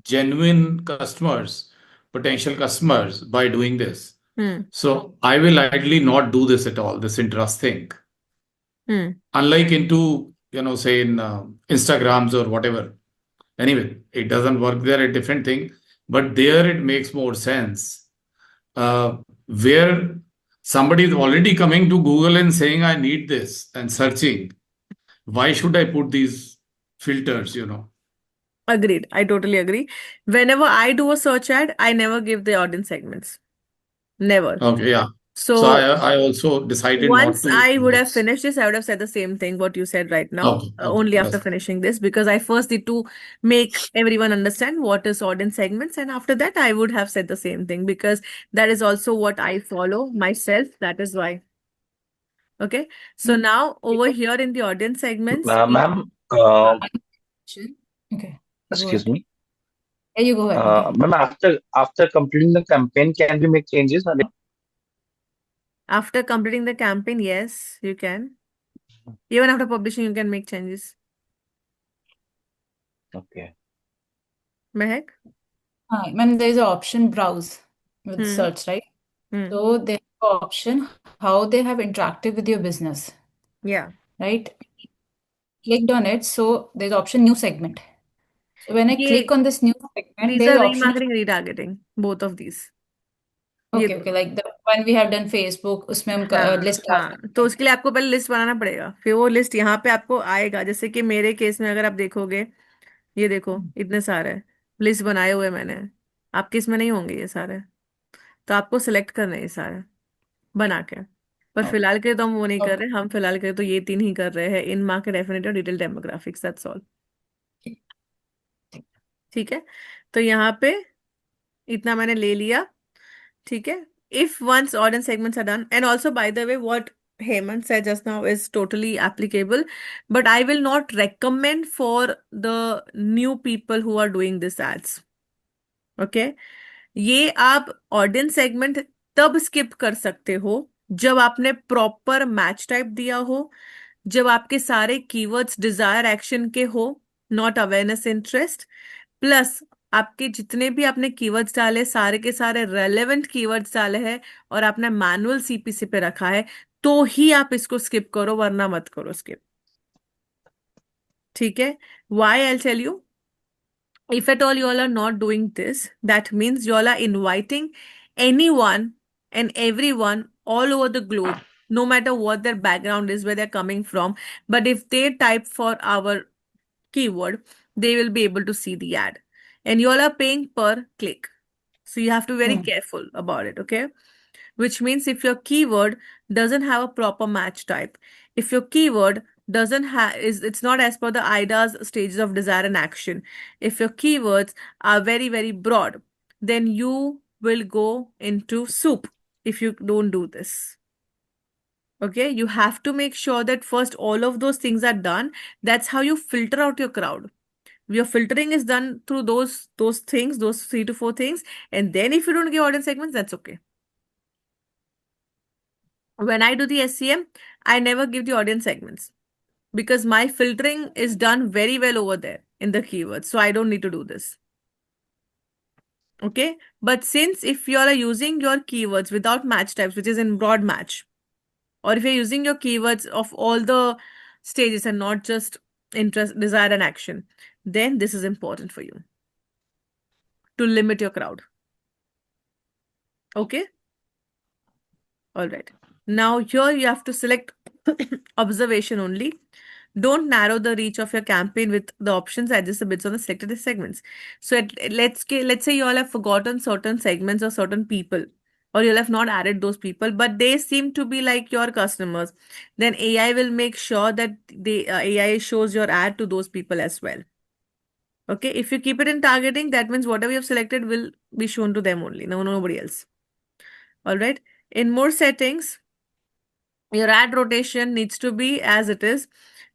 genuine customers potential customers by doing this. Hmm. So I will ideally not do this at all, this interest thing. Hmm. Unlike into, say in Instagrams or whatever. Anyway, it doesn't work there, a different thing. But there it makes more sense. Where somebody is already coming to Google and saying, I need this and searching. Why should I put these filters? Agreed. I totally agree. Whenever I do a search ad, I never give the audience segments. Never. Okay, yeah. So So I also decided not once to I do would have this. finished this, I would have said the same thing what you said right now, Okay, okay, only after that's finishing this, because I first need to make everyone understand what is audience segments, and after that, I would have said the same thing because that is also what I follow myself. That is why. Okay. So now over here in the audience segments, Ma'am, Question. Okay, you go excuse ahead. me. Yeah, you go ahead, Nikhil. Ma'am, after completing the campaign, can we make changes? after completing the campaign, yes, you can. Even after publishing, you can make changes. Okay. Mehak? Hi, ma'am, there is an option browse with Hmm. search, right? Hmm. So there's an option how they have interacted with your business, Yeah. right? Clicked on it, so there's option new segment. So when I click Ye, on this new segment, these there is are option of remarketing, retargeting, both of these. ये okay, दोनों. like the one we have done Facebook, उसमें हम हाँ list डाल हाँ, सकते तो हैं. उसके लिए आपको पहले लिस्ट बनाना पड़ेगा, फिर वो लिस्ट यहाँ पे आपको आएगा। जैसे कि मेरे केस में अगर आप देखोगे, ये देखो इतने सारे लिस्ट बनाए हुए मैंने। आपके इसमें नहीं होंगे ये सारे, तो आपको सिलेक्ट करना है ये सारे बना के। पर Okay. फिलहाल के लिए तो हम वो नहीं कर Okay. रहे, हम फिलहाल के लिए तो ये 3 ही कर रहे हैं, इन मार्केट डेफिनेटली और डिटेल डेमोग्राफिक्स, दैट्स ऑल। ठीक है, तो यहाँ पे इतना मैंने ले लिया। ठीक है, if once audience segments are done, and also by the way, what Hemant said just now is totally applicable, but I will not recommend for the new people who are doing this ads. Okay, ये आप audience segment तब skip कर सकते हो जब आपने proper match type दिया हो, जब आपके सारे कीवर्ड्स डिजायर एक्शन के हो, नॉट अवेयरनेस इंटरेस्ट, प्लस आपके जितने भी आपने कीवर्ड्स डाले सारे के सारे रेलेवेंट कीवर्ड्स डाले हैं और आपने मैनुअल सीपीसी पे रखा है, तो ही आप इसको स्किप करो, वरना मत करो स्किप। ठीक है, why I tell you, if at all you all are not doing this, that means you all are inviting anyone and everyone all over the globe, no matter what their background is, where they're coming from. But if they type for our keyword, they will be able to see the ad. And you all are paying per click. So you have to be very careful about it, okay? Which means if your keyword doesn't have a proper match type, if your keyword doesn't have is it's not as per the IDA's stages of desire and action, if your keywords are very very broad, then you will go into soup if you don't do this. Okay, you have to make sure that first all of those things are done. That's how you filter out your crowd. Your filtering is done through those things, those 3 to 4 things, and then if you don't give audience segments, that's okay. When I do the SEM, I never give the audience segments because my filtering is done very well over there in the keywords. So I don't need to do this. Okay. But since if you are using your keywords without match types, which is in broad match, or if you're using your keywords of all the stages and not just interest, desire, and action, then this is important for you to limit your crowd. Okay. All right. Now here you have to select observation only. Don't narrow the reach of your campaign with the options. Adjust the bits on the selected segments. So let's say you all have forgotten certain segments or certain people, or you'll have not added those people, but they seem to be like your customers. Then AI will make sure that the AI shows your ad to those people as well. Okay, if you keep it in targeting, that means whatever you have selected will be shown to them only, no nobody else. All right. In more settings, your ad rotation needs to be as it is.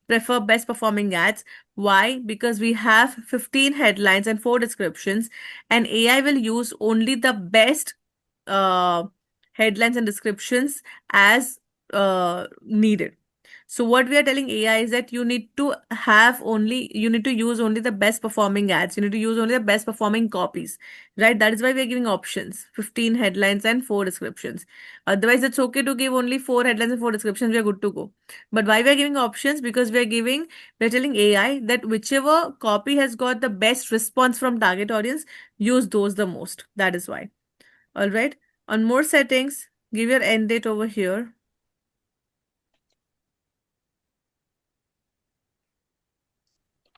Prefer best performing ads. Why? Because we have 15 headlines and 4 descriptions, and AI will use only the best uh, headlines and descriptions as needed. So what we are telling AI is that you need to use only the best performing ads. You need to use only the best performing copies, right? That is why we are giving options, 15 headlines and 4 descriptions. Otherwise, it's okay to give only 4 headlines and 4 descriptions. We are good to go. But why we are giving options? Because we're telling AI that whichever copy has got the best response from target audience, use those the most. That is why. All right. On more settings, give your end date over here.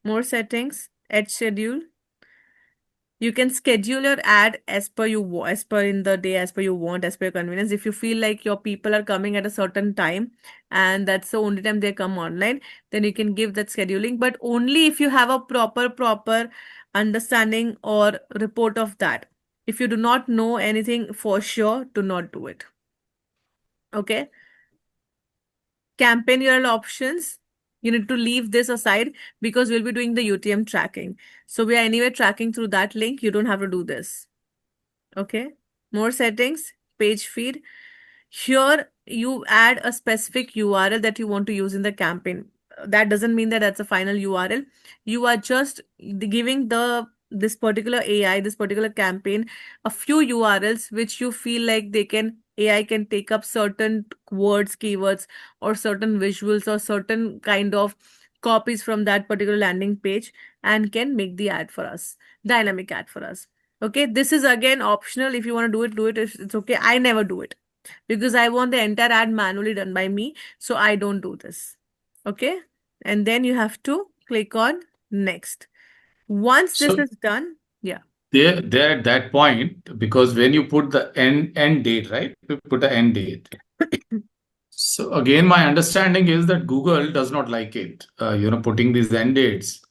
More settings, add schedule. You can schedule your ad as per in the day, as per you want, as per your convenience. If you feel like your people are coming at a certain time and that's the only time they come online, then you can give that scheduling. But only if you have a proper understanding or report of that. If you do not know anything for sure, do not do it. Okay. Campaign URL options. You need to leave this aside because we'll be doing the UTM tracking. So we are anyway tracking through that link. You don't have to do this. Okay. More settings, page feed. Here you add a specific URL that you want to use in the campaign. That doesn't mean that that's a final URL. You are just giving this particular AI, this particular campaign, a few URLs which you feel like AI can take up certain words, keywords, or certain visuals or certain kind of copies from that particular landing page and can make the ad for us, dynamic ad for us. Okay, this is again optional. If you want to do it, do it. It's okay. I never do it because I want the entire ad manually done by me. So I don't do this. Okay. And then you have to click on next. Once this So is done, yeah. there at that point, because when you put the end date, right? You put the end date. So again, my understanding is that Google does not like it, putting these end dates.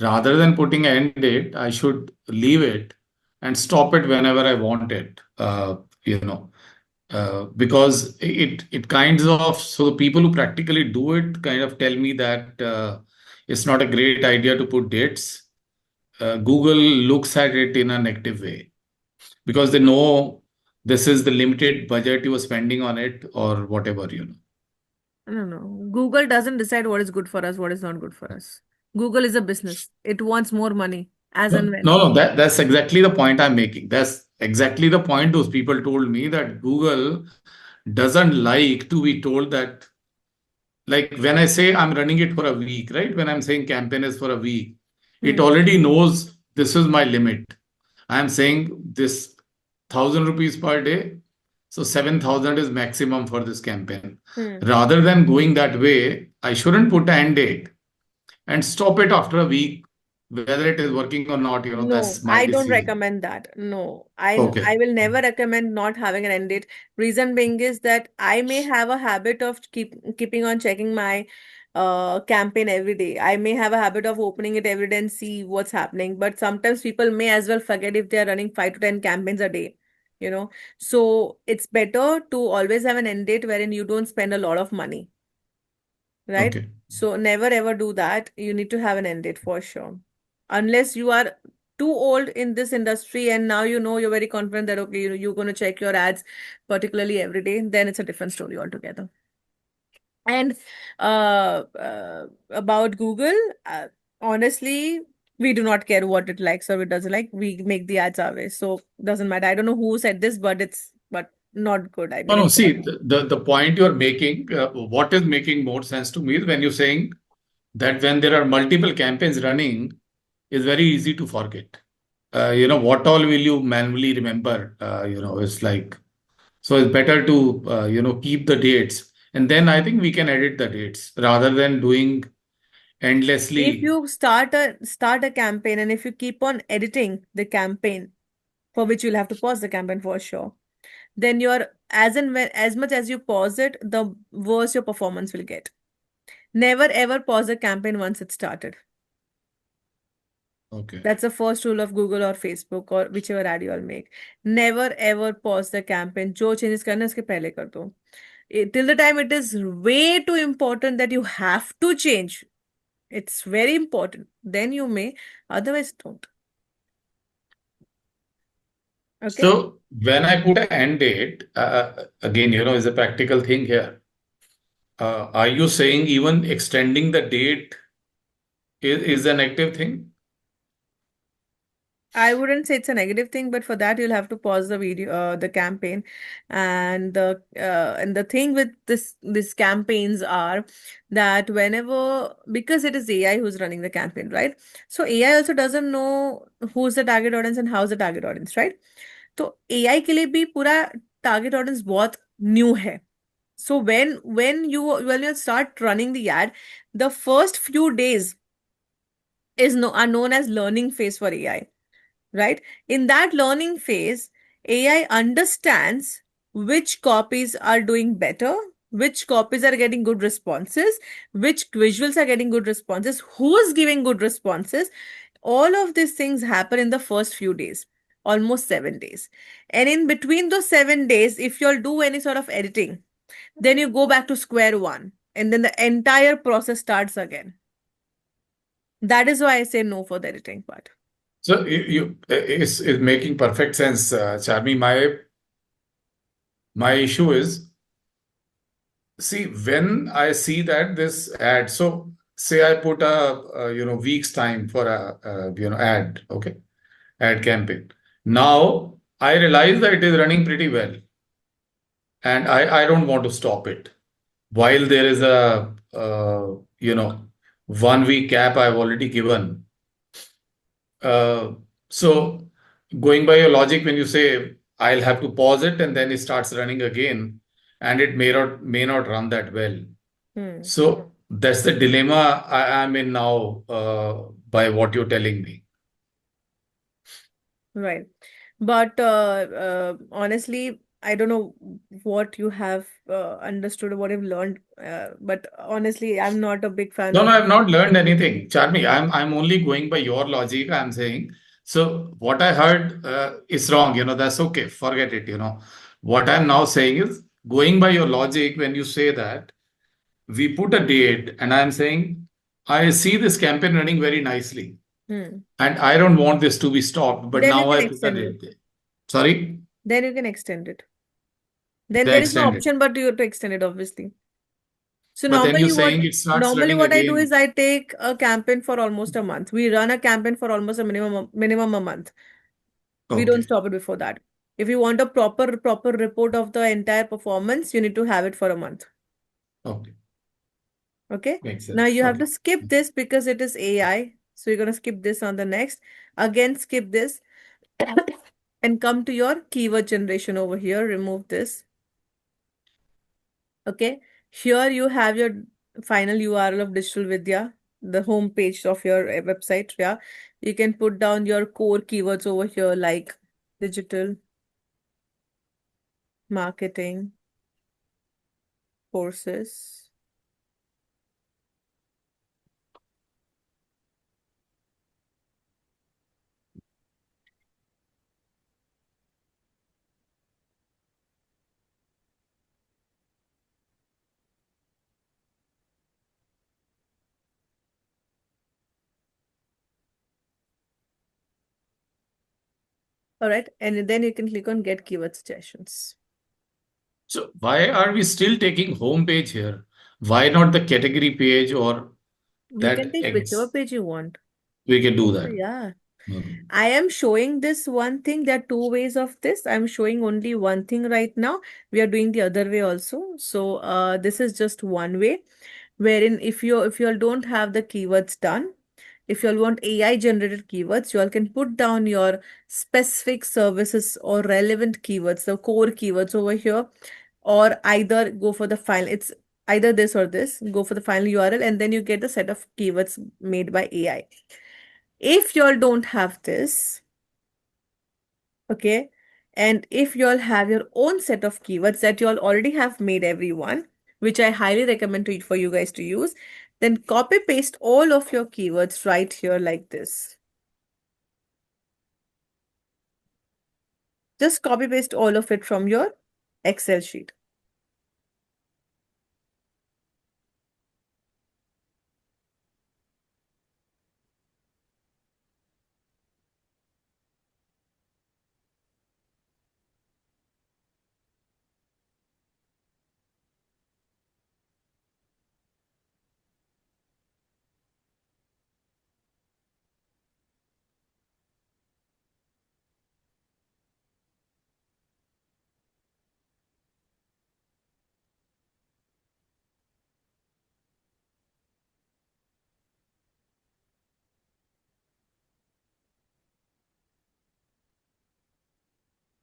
Rather than putting an end date, I should leave it and stop it whenever I want it. Because it kinds of, so the people who practically do it kind of tell me that it's not a great idea to put dates. Google looks at it in a negative way because they know this is the limited budget you were spending on it or whatever. No, no. Google doesn't decide what is good for us, what is not good for us. Google is a business. It wants more money as No, and when. no, that's exactly the point I'm making. That's exactly the point those people told me that Google doesn't like to be told that, like when I say I'm running it for a week, right? When I'm saying campaign is for a week, it Hmm. already knows this is my limit. I'm saying this 1,000 rupees per day. So 7,000 is maximum for this campaign. Hmm. Rather than going that way, I shouldn't put an end date and stop it after a week, whether it is working or not, No, that's my I don't decision. recommend that. No, I Okay. will never recommend not having an end date. Reason being is that I may have a habit of keeping on checking my campaign every day. I may have a habit of opening it every day and see what's happening. But sometimes people may as well forget if they are running 5 to 10 campaigns a day. You know, so it's better to always have an end date wherein you don't spend a lot of money, right? Okay. So never ever do that. You need to have an end date for sure. Unless you are too old in this industry and now you know you're very confident that okay, you're going to check your ads particularly every day, then it's a different story altogether. And about Google, honestly, we do not care what it likes or it doesn't like. We make the ads our way, so doesn't matter. I don't know who said this, but it's but not good. I No, mean, no. it's not. See, the point you're making, what is making more sense to me is when you're saying that when there are multiple campaigns running, is very easy to forget. What all will you manually remember? It's like, so it's better to, keep the dates. And then I think we can edit the dates rather than doing If endlessly. you start a campaign and if you keep on editing the campaign, for which you'll have to pause the campaign for sure, then you're as much as you pause it, the worse your performance will get. Never ever pause a campaign once it's started. Okay. That's the first rule of Google or Facebook or whichever ad you all make. Never ever pause the campaign. जो changes करना है उसके पहले कर दो. Till the time it is way too important that you have to change. It's very important. Then you may, otherwise don't. Okay? So when I put an end date, again, is a practical thing here. Are you saying even extending the date is an active thing? I wouldn't say it's a negative thing, but for that you'll have to pause the video, the campaign, and the thing with this campaigns are that whenever, because it is AI who's running the campaign, right? So AI also doesn't know who's the target audience and how's the target audience, right? तो AI के लिए भी पूरा target audience बहुत new है. So when you start running the ad, the first few days are known as learning phase for AI, right? In that learning phase, AI understands which copies are doing better, which copies are getting good responses, which visuals are getting good responses, who's giving good responses. All of these things happen in the first few days, almost 7 days. And in between those 7 days, if you'll do any sort of editing, then you go back to square one, and then the entire process starts again. That is why I say no for the editing part. So it's making perfect sense, Charmi. My issue is, see, when I see that this ad, so say I put a week's time for a ad, okay, ad campaign. Now I realize that it is running pretty well, and I don't want to stop it while there is a 1 week cap I've already given. Uh, so going by your logic, when you say I'll have to pause it and then it starts running again, and it may not run that well. Hmm. So that's the dilemma I am in now, by what you're telling me. Right. But honestly, I don't know what you have understood or what you've learned. But honestly, I'm not a big fan No, no, of I have not learned editing. anything. Charmi, I'm only going by your logic. I'm saying. So what I heard is wrong. That's okay. Forget it. What I'm now saying is going by your logic. When you say that we put a date, and I'm saying I see this campaign running very nicely, Hmm. and I don't want this to be stopped. But Then you now can I put a extend it. date. Sorry, Then you can extend it. Then they there is no extended. option but to extend it, obviously. So But then you're normally what saying it starts normally running what I do again. is I take a campaign for almost a month. We run a campaign for almost a minimum a month. We don't Okay. stop it before that. If you want a proper report of the entire performance, you need to have it for a month. Okay. Okay. Makes Now sense. you have Okay. to skip this because it is AI. So you're gonna skip this on the next. Again, skip this and come to your keyword generation over here. Remove this. Okay. Here you have your final URL of Digital Vidya, the home page of your website. Yeah. You can put down your core keywords over here like digital marketing courses. All right. And then you can click on get keyword suggestions. So why are we still taking home page here? Why not the category page or You can that take whichever X? page you want. We can do that. Yeah. Hmm. I am showing this one thing. There are two ways of this. I'm showing only one thing right now. We are doing the other way also. So this is just one way, wherein if you all don't have the keywords done, if you all want AI generated keywords, you all can put down your specific services or relevant keywords, the core keywords over here, or either go for the final. It's either this or this. Go for the final URL, and then you get the set of keywords made by AI. If you all don't have this, okay, and if you all have your own set of keywords that you all already have made everyone, which I highly recommend for you guys to use, then copy paste all of your keywords right here like this. Just copy paste all of it from your Excel sheet.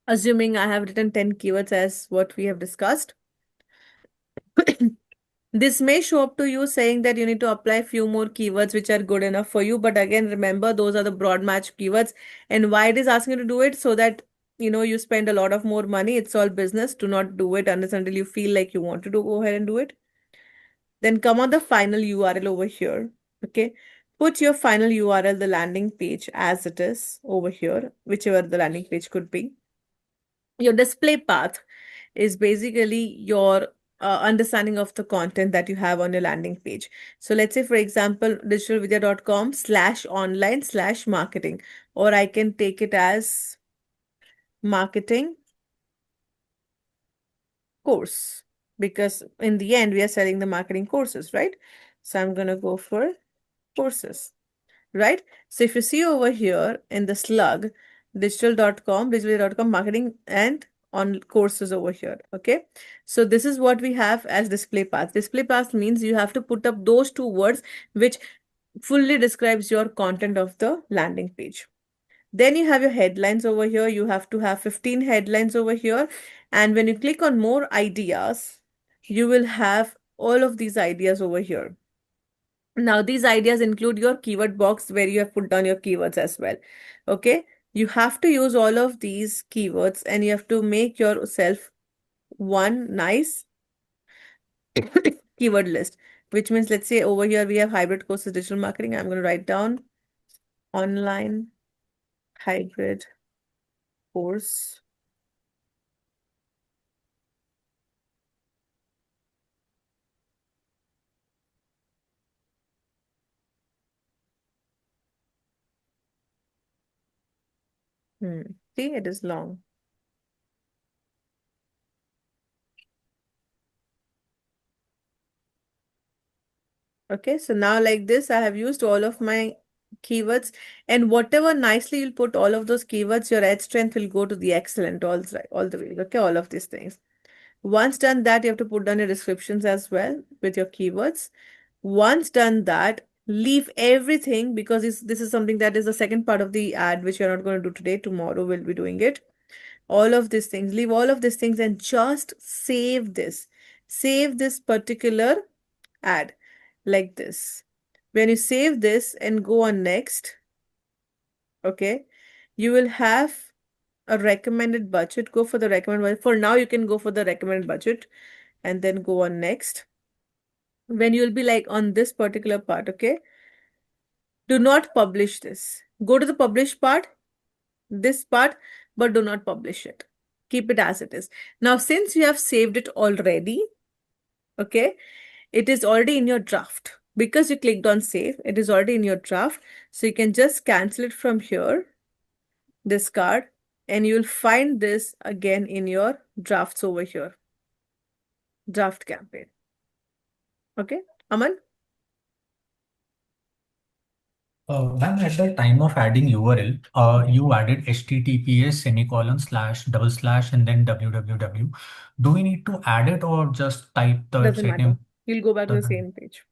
Assuming I have written 10 keywords as what we have discussed. This may show up to you saying that you need to apply a few more keywords which are good enough for you. But again, remember, those are the broad match keywords. And why it is asking you to do it? So that, you spend a lot of more money. It's all business. Do not do it unless until you feel like you want to go ahead and do it. Then come on the final URL over here. Okay. Put your final URL, the landing page as it is over here, whichever the landing page could be. Your display path is basically your understanding of the content that you have on your landing page. So let's say, for example, digitalvidya.com/online/marketing, or I can take it as marketing course, because in the end, we are selling the marketing courses, right? So I'm going to go for courses, right? So if you see over here in the slug, digital.com marketing and on courses over here. Okay. So this is what we have as display path. Display path means you have to put up those two words which fully describes your content of the landing page. Then you have your headlines over here. You have to have 15 headlines over here. And when you click on more ideas, you will have all of these ideas over here. Now, these ideas include your keyword box where you have put down your keywords as well. Okay. You have to use all of these keywords and you have to make yourself one nice keyword list, which means, let's say over here we have hybrid courses, digital marketing. I'm going to write down online hybrid course. See, it is long. Okay, so now like this, I have used all of my keywords, and whatever nicely you'll put all of those keywords, your edge strength will go to the excellent all the way. Okay, all of these things. Once done that, you have to put down your descriptions as well with your keywords. Once done that, leave everything, because this is something that is the second part of the ad, which you're not going to do today. Tomorrow we'll be doing it. All of these things, leave all of these things and just save this. Save this particular ad like this. When you save this and go on next, okay, you will have a recommended budget. Go for the recommended budget. For now, you can go for the recommended budget and then go on next. When you'll be like on this particular part, okay, do not publish this. Go to the publish part, this part, but do not publish it. Keep it as it is. Now, since you have saved it already, okay, it is already in your draft. Because you clicked on save, it is already in your draft. So you can just cancel it from here, discard, and you'll find this again in your drafts over here. Draft campaign. Okay, Aman? Ma'am, at the time of adding URL, you added HTTPS semicolon slash double slash and then www. Do we need to add it or just type the Doesn't website matter. name? You'll go back to the Doesn't. same page.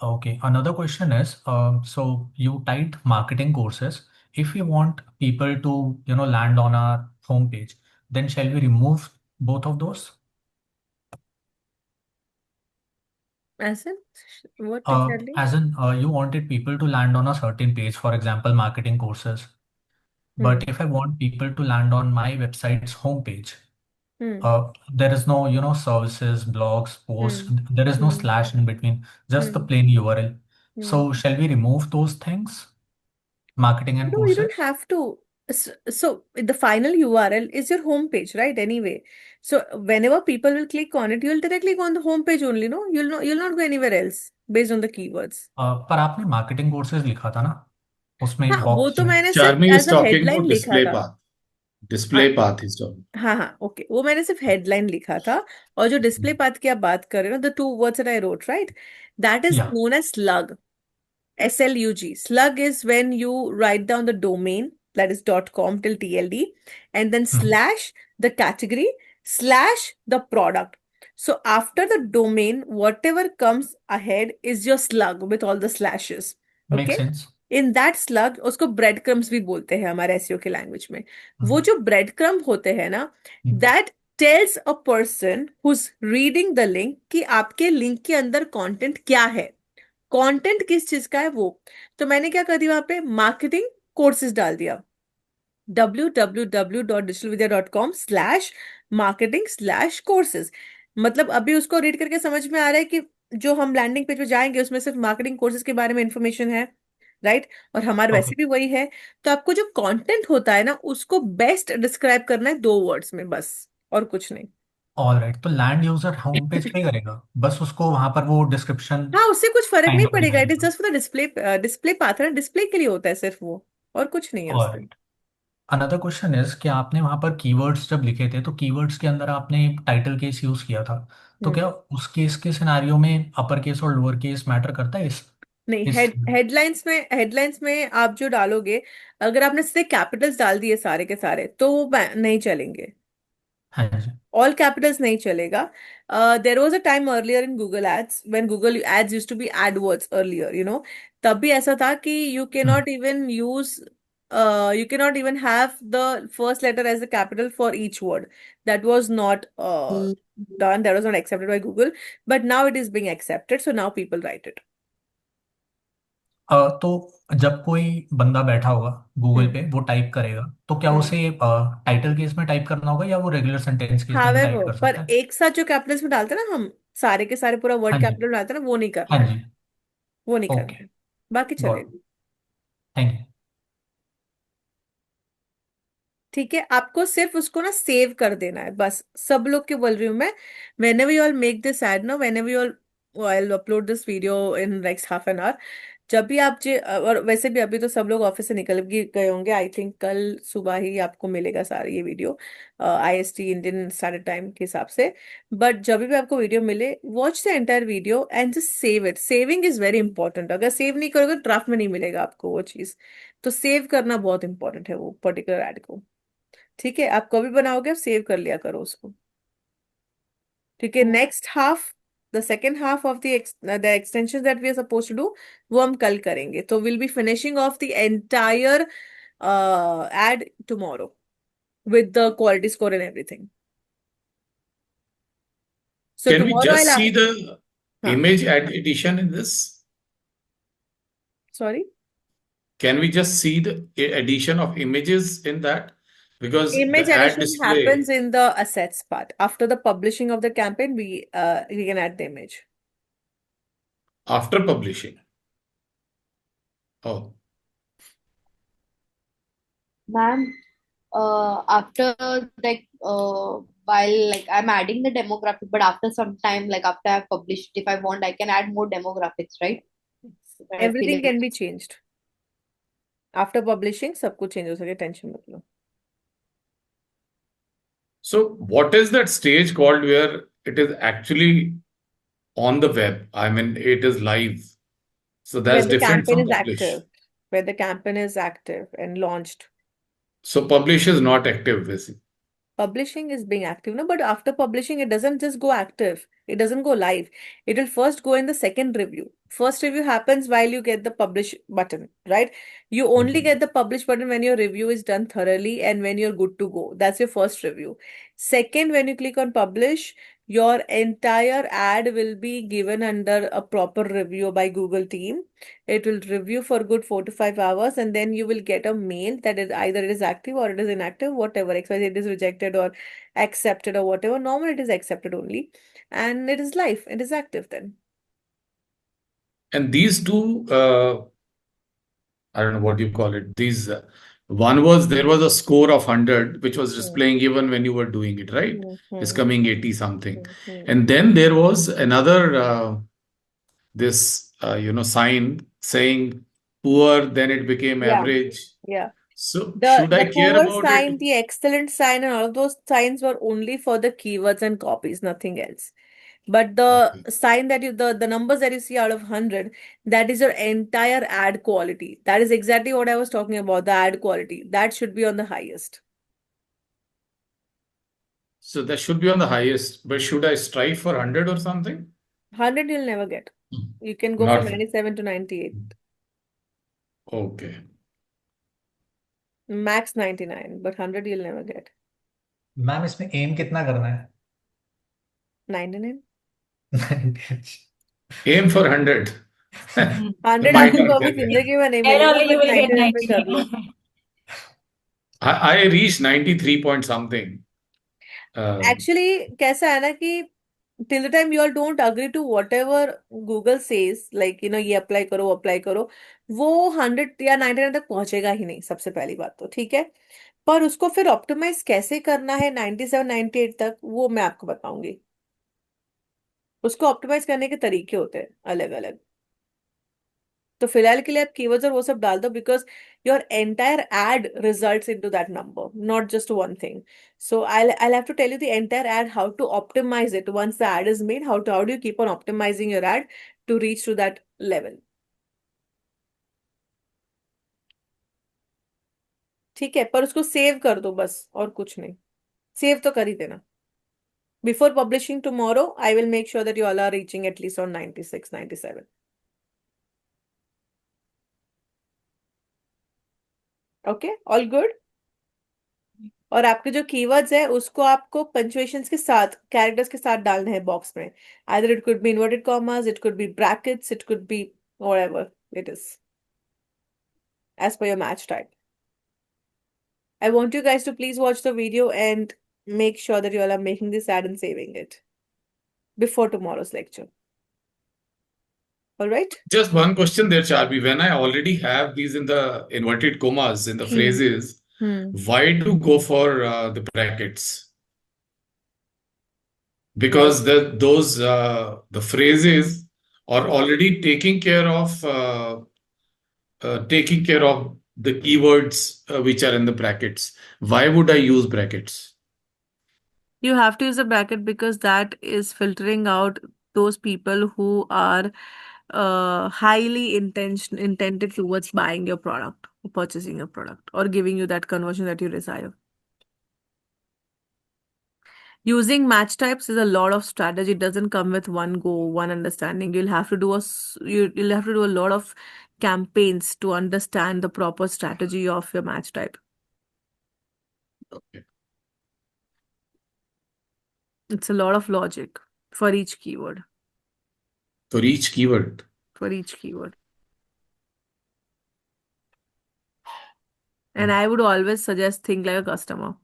Okay. Another question is, so you typed marketing courses. If we want people to, land on our homepage, then shall we remove both of those? As in, what exactly? As in, you wanted people to land on a certain page, for example, marketing courses. Hmm. But if I want people to land on my website's homepage, Hmm. there is no, services, blogs, posts, Hmm. there is no Hmm. slash in between, just the Hmm. plain URL. Hmm. So shall we remove those things? Marketing and No, you don't courses? have to. So the final URL is your home page, right? Anyway, so whenever people will click on it, you'll directly go on the home page only. No, you'll not go anywhere else based on the keywords. पर आपने marketing courses लिखा था ना उसमें हाँ, एक वो box तो में मैंने सिर्फ Charmi is as a talking headline about लिखा display था। path. हाँ, Display path is talking. हाँ, हाँ, ओके, वो मैंने सिर्फ हेडलाइन लिखा था। और जो डिस्प्ले पाथ की आप बात कर रहे हो, the two words that I wrote, right, that is या known as slug. SLUG. Slug is when you write down the domain, that is .com till TLD, and then slash the category slash the product. So after the domain, whatever comes ahead is your slug with all the slashes. Make Okay. Sense in that slug, उसको bread crumbs भी बोलते हैं हमारे SEO के language में। वो हम्म, जो bread crumb होते हैं ना, hmm. That tells a person who's reading the link कि आपके लिंक के अंदर कंटेंट क्या है, कंटेंट किस चीज का है वो। तो मैंने क्या कर दिया, वहां पे मार्केटिंग कोर्सेज डाल दिया, www.digitalvidya.com/marketing/courses। मतलब अभी उसको रीड करके समझ में आ रहा है कि जो हम लैंडिंग पेज पे जाएंगे उसमें सिर्फ मार्केटिंग कोर्सेज के बारे में इंफॉर्मेशन है, राइट। और हमारे वैसे ओके। भी वही है। तो आपको जो कंटेंट होता है ना, उसको बेस्ट डिस्क्राइब करना है 2 वर्ड्स में बस, और कुछ नहीं। ऑल राइट, तो लैंड यूजर होम पेज पे ही करेगा, बस उसको वहां पर वो डिस्क्रिप्शन हाँ, उससे कुछ फर्क नहीं काइंड ऑफ पड़ेगा, दिखाई इट इज देगा। Just for the display, display path है, डिस्प्ले के लिए होता है सिर्फ वो, और कुछ नहीं है ऑल उसमें। राइट। अनदर क्वेश्चन इज कि आपने वहां पर कीवर्ड्स जब लिखे थे तो कीवर्ड्स के अंदर आपने टाइटल केस यूज किया था, तो क्या हम्म। उस केस के सिनारियो में अपर केस और लोअर केस मैटर करता है नहीं, इस हेडलाइंस में आप जो डालोगे, अगर आपने सीधे कैपिटल्स डाल दिए सारे के सारे, तो वो नहीं चलेंगे। हाँ जी। ऑल कैपिटल्स नहीं चलेगा। There was a time earlier in Google Ads, when Google Ads used to be AdWords earlier, तब भी ऐसा था कि you can hmm. Not even use, you cannot even have the first letter as a capital for each word. That was not done, that was not accepted by Google, but now it is being accepted, so now people write it. तो जब कोई बंदा बैठा होगा Google Hmm. पे वो type करेगा, तो क्या Hmm. उसे टाइटल केस में टाइप करना होगा या वो रेगुलर सेंटेंस केस में भी टाइप However, कर पर सकता है? एक साथ जो कैपिटल्स में डालते हैं ना हम, सारे के सारे पूरा वर्ड हाँ जी। कैपिटल डालते हैं ना, वो नहीं हाँ करना है। जी। वो नहीं करना ओके। है, बाकी गॉड। चलेगा। Thank you. ठीक है, आपको सिर्फ उसको ना सेव कर देना है बस, सब लोग के बोल रही हूँ मैं। Whenever you all make this ad, no whenever you all, I upload this video in like half an hour, जब भी आप और वैसे भी अभी तो सब लोग ऑफिस से निकल भी गए होंगे, आई थिंक कल सुबह ही आपको मिलेगा सारा ये video, IST Indian standard time के हिसाब से। बट जब भी आपको वीडियो मिले, watch the entire video and just save it. Saving is very important, अगर सेव नहीं करोगे ड्राफ्ट में नहीं मिलेगा आपको वो चीज। तो सेव करना बहुत इंपॉर्टेंट है वो पर्टिकुलर एड को। ठीक है, आप कभी बनाओगे, आप सेव कर लिया करो उसको। ठीक है, next half, the second half of the extension that we are suppose to do, वो हम कल करेंगे। तो will be finishing off the entire ad tomorrow with the quality score and everything. So Can we tomorrow just I'll, see the huh, image edition in this? sorry. Can we just see the addition of images in that? Because Image the ad addition happens display in the assets part. After the publishing of the campaign, we can add the image. after publishing. Oh, Ma'am, after like while like I'm adding the demographic, but after some time, like after I've published, if I want, I can add more demographics, right? If I feel Everything like can be changed. After publishing, सब कुछ change हो सके, tension मत लो। so what is that stage called where it is actually on the web? I mean, it is live. So that's When the different campaign from is active, publish. when the campaign is active and launched. So publish is not active, basically. Publishing is being active, no, but after publishing, it doesn't just go active. It doesn't go live. It will first go in the second review. First review happens while you get the publish button, right? You only Mhm. get the publish button when your review is done thoroughly and when you're good to go. That's your first review. Second, when you click on publish, your entire ad will be given under a proper review by Google team. It will review for good 4 to 5 hours, and then you will get a mail that is either it is active or it is inactive, whatever. XYZ, it is rejected or accepted or whatever. Normally it is accepted only, and it is live. It is active then. And these two, I don't know what you call it. These one was there was a score of 100 which was Hmm. displaying even when you were doing it, right? Hmm. It's Hmm. coming 80 something. Hmm. Hmm. And then there was another this sign saying poor, then it became Yeah, average. yeah. So The should I the care poor about it? sign, the excellent sign, and all of those signs were only for the keywords and copies, nothing else. But the Okay. sign that the numbers that you see out of 100, that is your entire ad quality. That is exactly what I was talking about, the ad quality. That should be on the highest. So that should be on the highest, but should I strive for 100 or something? 100 you'll never get. You can go from Not. 97 to 98. Okay. Max 99, but 100 you'll never get. Ma'am इसमें M कितना करना है? 99? Aim for 100. 100 Might आपको not कभी get there. जिंदगी में नहीं Then मिलेगा, only you but will get 99 पे कर 90. लो. I reached 93 point something. Actually, कैसा है ना कि till the time you all don't agree to whatever Google says, like ये अप्लाई करो वो अप्लाई करो, वो 100 या 99 तक पहुंचेगा ही नहीं, सबसे पहली बात तो ठीक है. पर उसको फिर ऑप्टिमाइज कैसे करना है 97 98 तक, वो मैं आपको बताऊंगी. उसको ऑप्टिमाइज करने के तरीके होते हैं अलग अलग. तो फिलहाल के लिए आप कीवर्ड्स और वो सब डाल दो, because your entire ad results into that number, not just one thing. So I'll have to tell you the entire ad, how to optimize it once the ad is made. How do you keep on optimizing your ad to reach to that level? ठीक है, पर उसको save कर दो बस, और कुछ नहीं. सेव तो कर ही देना. Before publishing tomorrow, I will make sure that you all are reaching at least on 96 97. Okay, all good. और आपके जो कीवर्ड्स है उसको आपको पंचुएशंस के साथ, कैरेक्टर्स के साथ डालने हैं बॉक्स में. Either it could be inverted commas, it could be brackets, it could be whatever it is, as per your match type. I want you guys to please watch the video and make sure that you all are making this ad and saving it before tomorrow's lecture. All right? Just one question there, Charvi. When I already have these in the inverted commas in the phrases, why do go for the brackets? Because the phrases are already taking care of the keywords which are in the brackets. Why would I use brackets? You have to use a bracket because that is filtering out those people who are highly intended towards buying your product or purchasing your product or giving you that conversion that you desire. Using match types is a lot of strategy. It doesn't come with one go, one understanding. You'll have to do you'll have to do a lot of campaigns to understand the proper strategy of your match type. Okay. It's a lot of logic for each keyword. For each keyword. For each keyword. And I would always suggest think like a customer.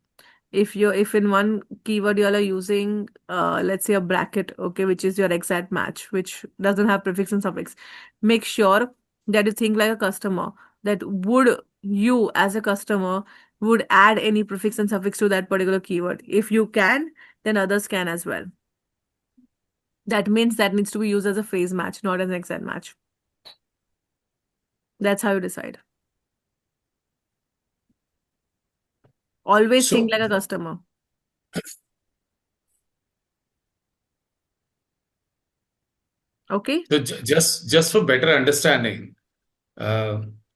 If in one keyword you all are using let's say a bracket, okay, which is your exact match, which doesn't have prefix and suffix, make sure that you think like a customer, that would you as a customer would add any prefix and suffix to that particular keyword. If you can, then others can as well. That means that needs to be used as a phrase match, not as an exact match. That's how you decide. Always think So, like a customer. Okay? so just for better understanding,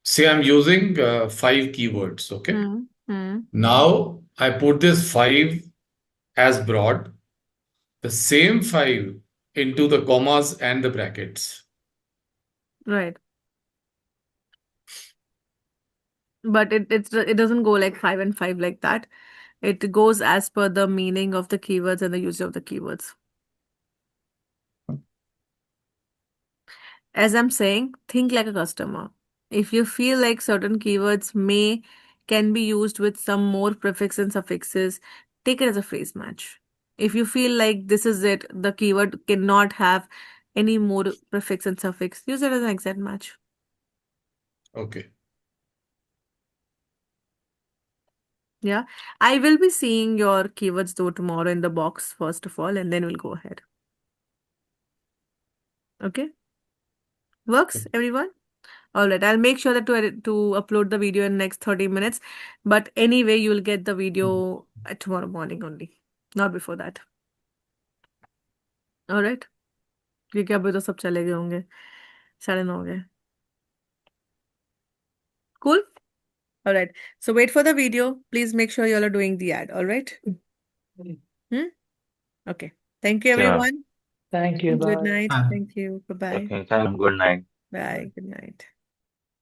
say I'm using 5 keywords, okay? Now I put this 5 as broad, the same 5 into the commas and the brackets. Right. But it doesn't go like 5 and 5 like that. It goes as per the meaning of the keywords and the use of the keywords. As I'm saying, think like a customer. If you feel like certain keywords can be used with some more prefix and suffixes, take it as a phrase match. If you feel like this is it, the keyword cannot have any more prefix and suffix, use it as an exact match. Okay. Yeah. I will be seeing your keywords though tomorrow in the box first of all, and then we'll go ahead. Okay? Works, everyone? All right. I'll make sure that to upload the video in next 30 minutes. But anyway, you'll get the video tomorrow morning only, not before that. All right? क्योंकि अभी तो सब चले गए होंगे, 9:30 हो गए. Cool? All right. So wait for the video. Please make sure you all are doing the ad. All right? Okay. Thank you, Okay, ma'am. everyone. Thank you. Good Bye. night. Thank you. Bye-bye. Okay, thank you. Good night. Bye. Good night.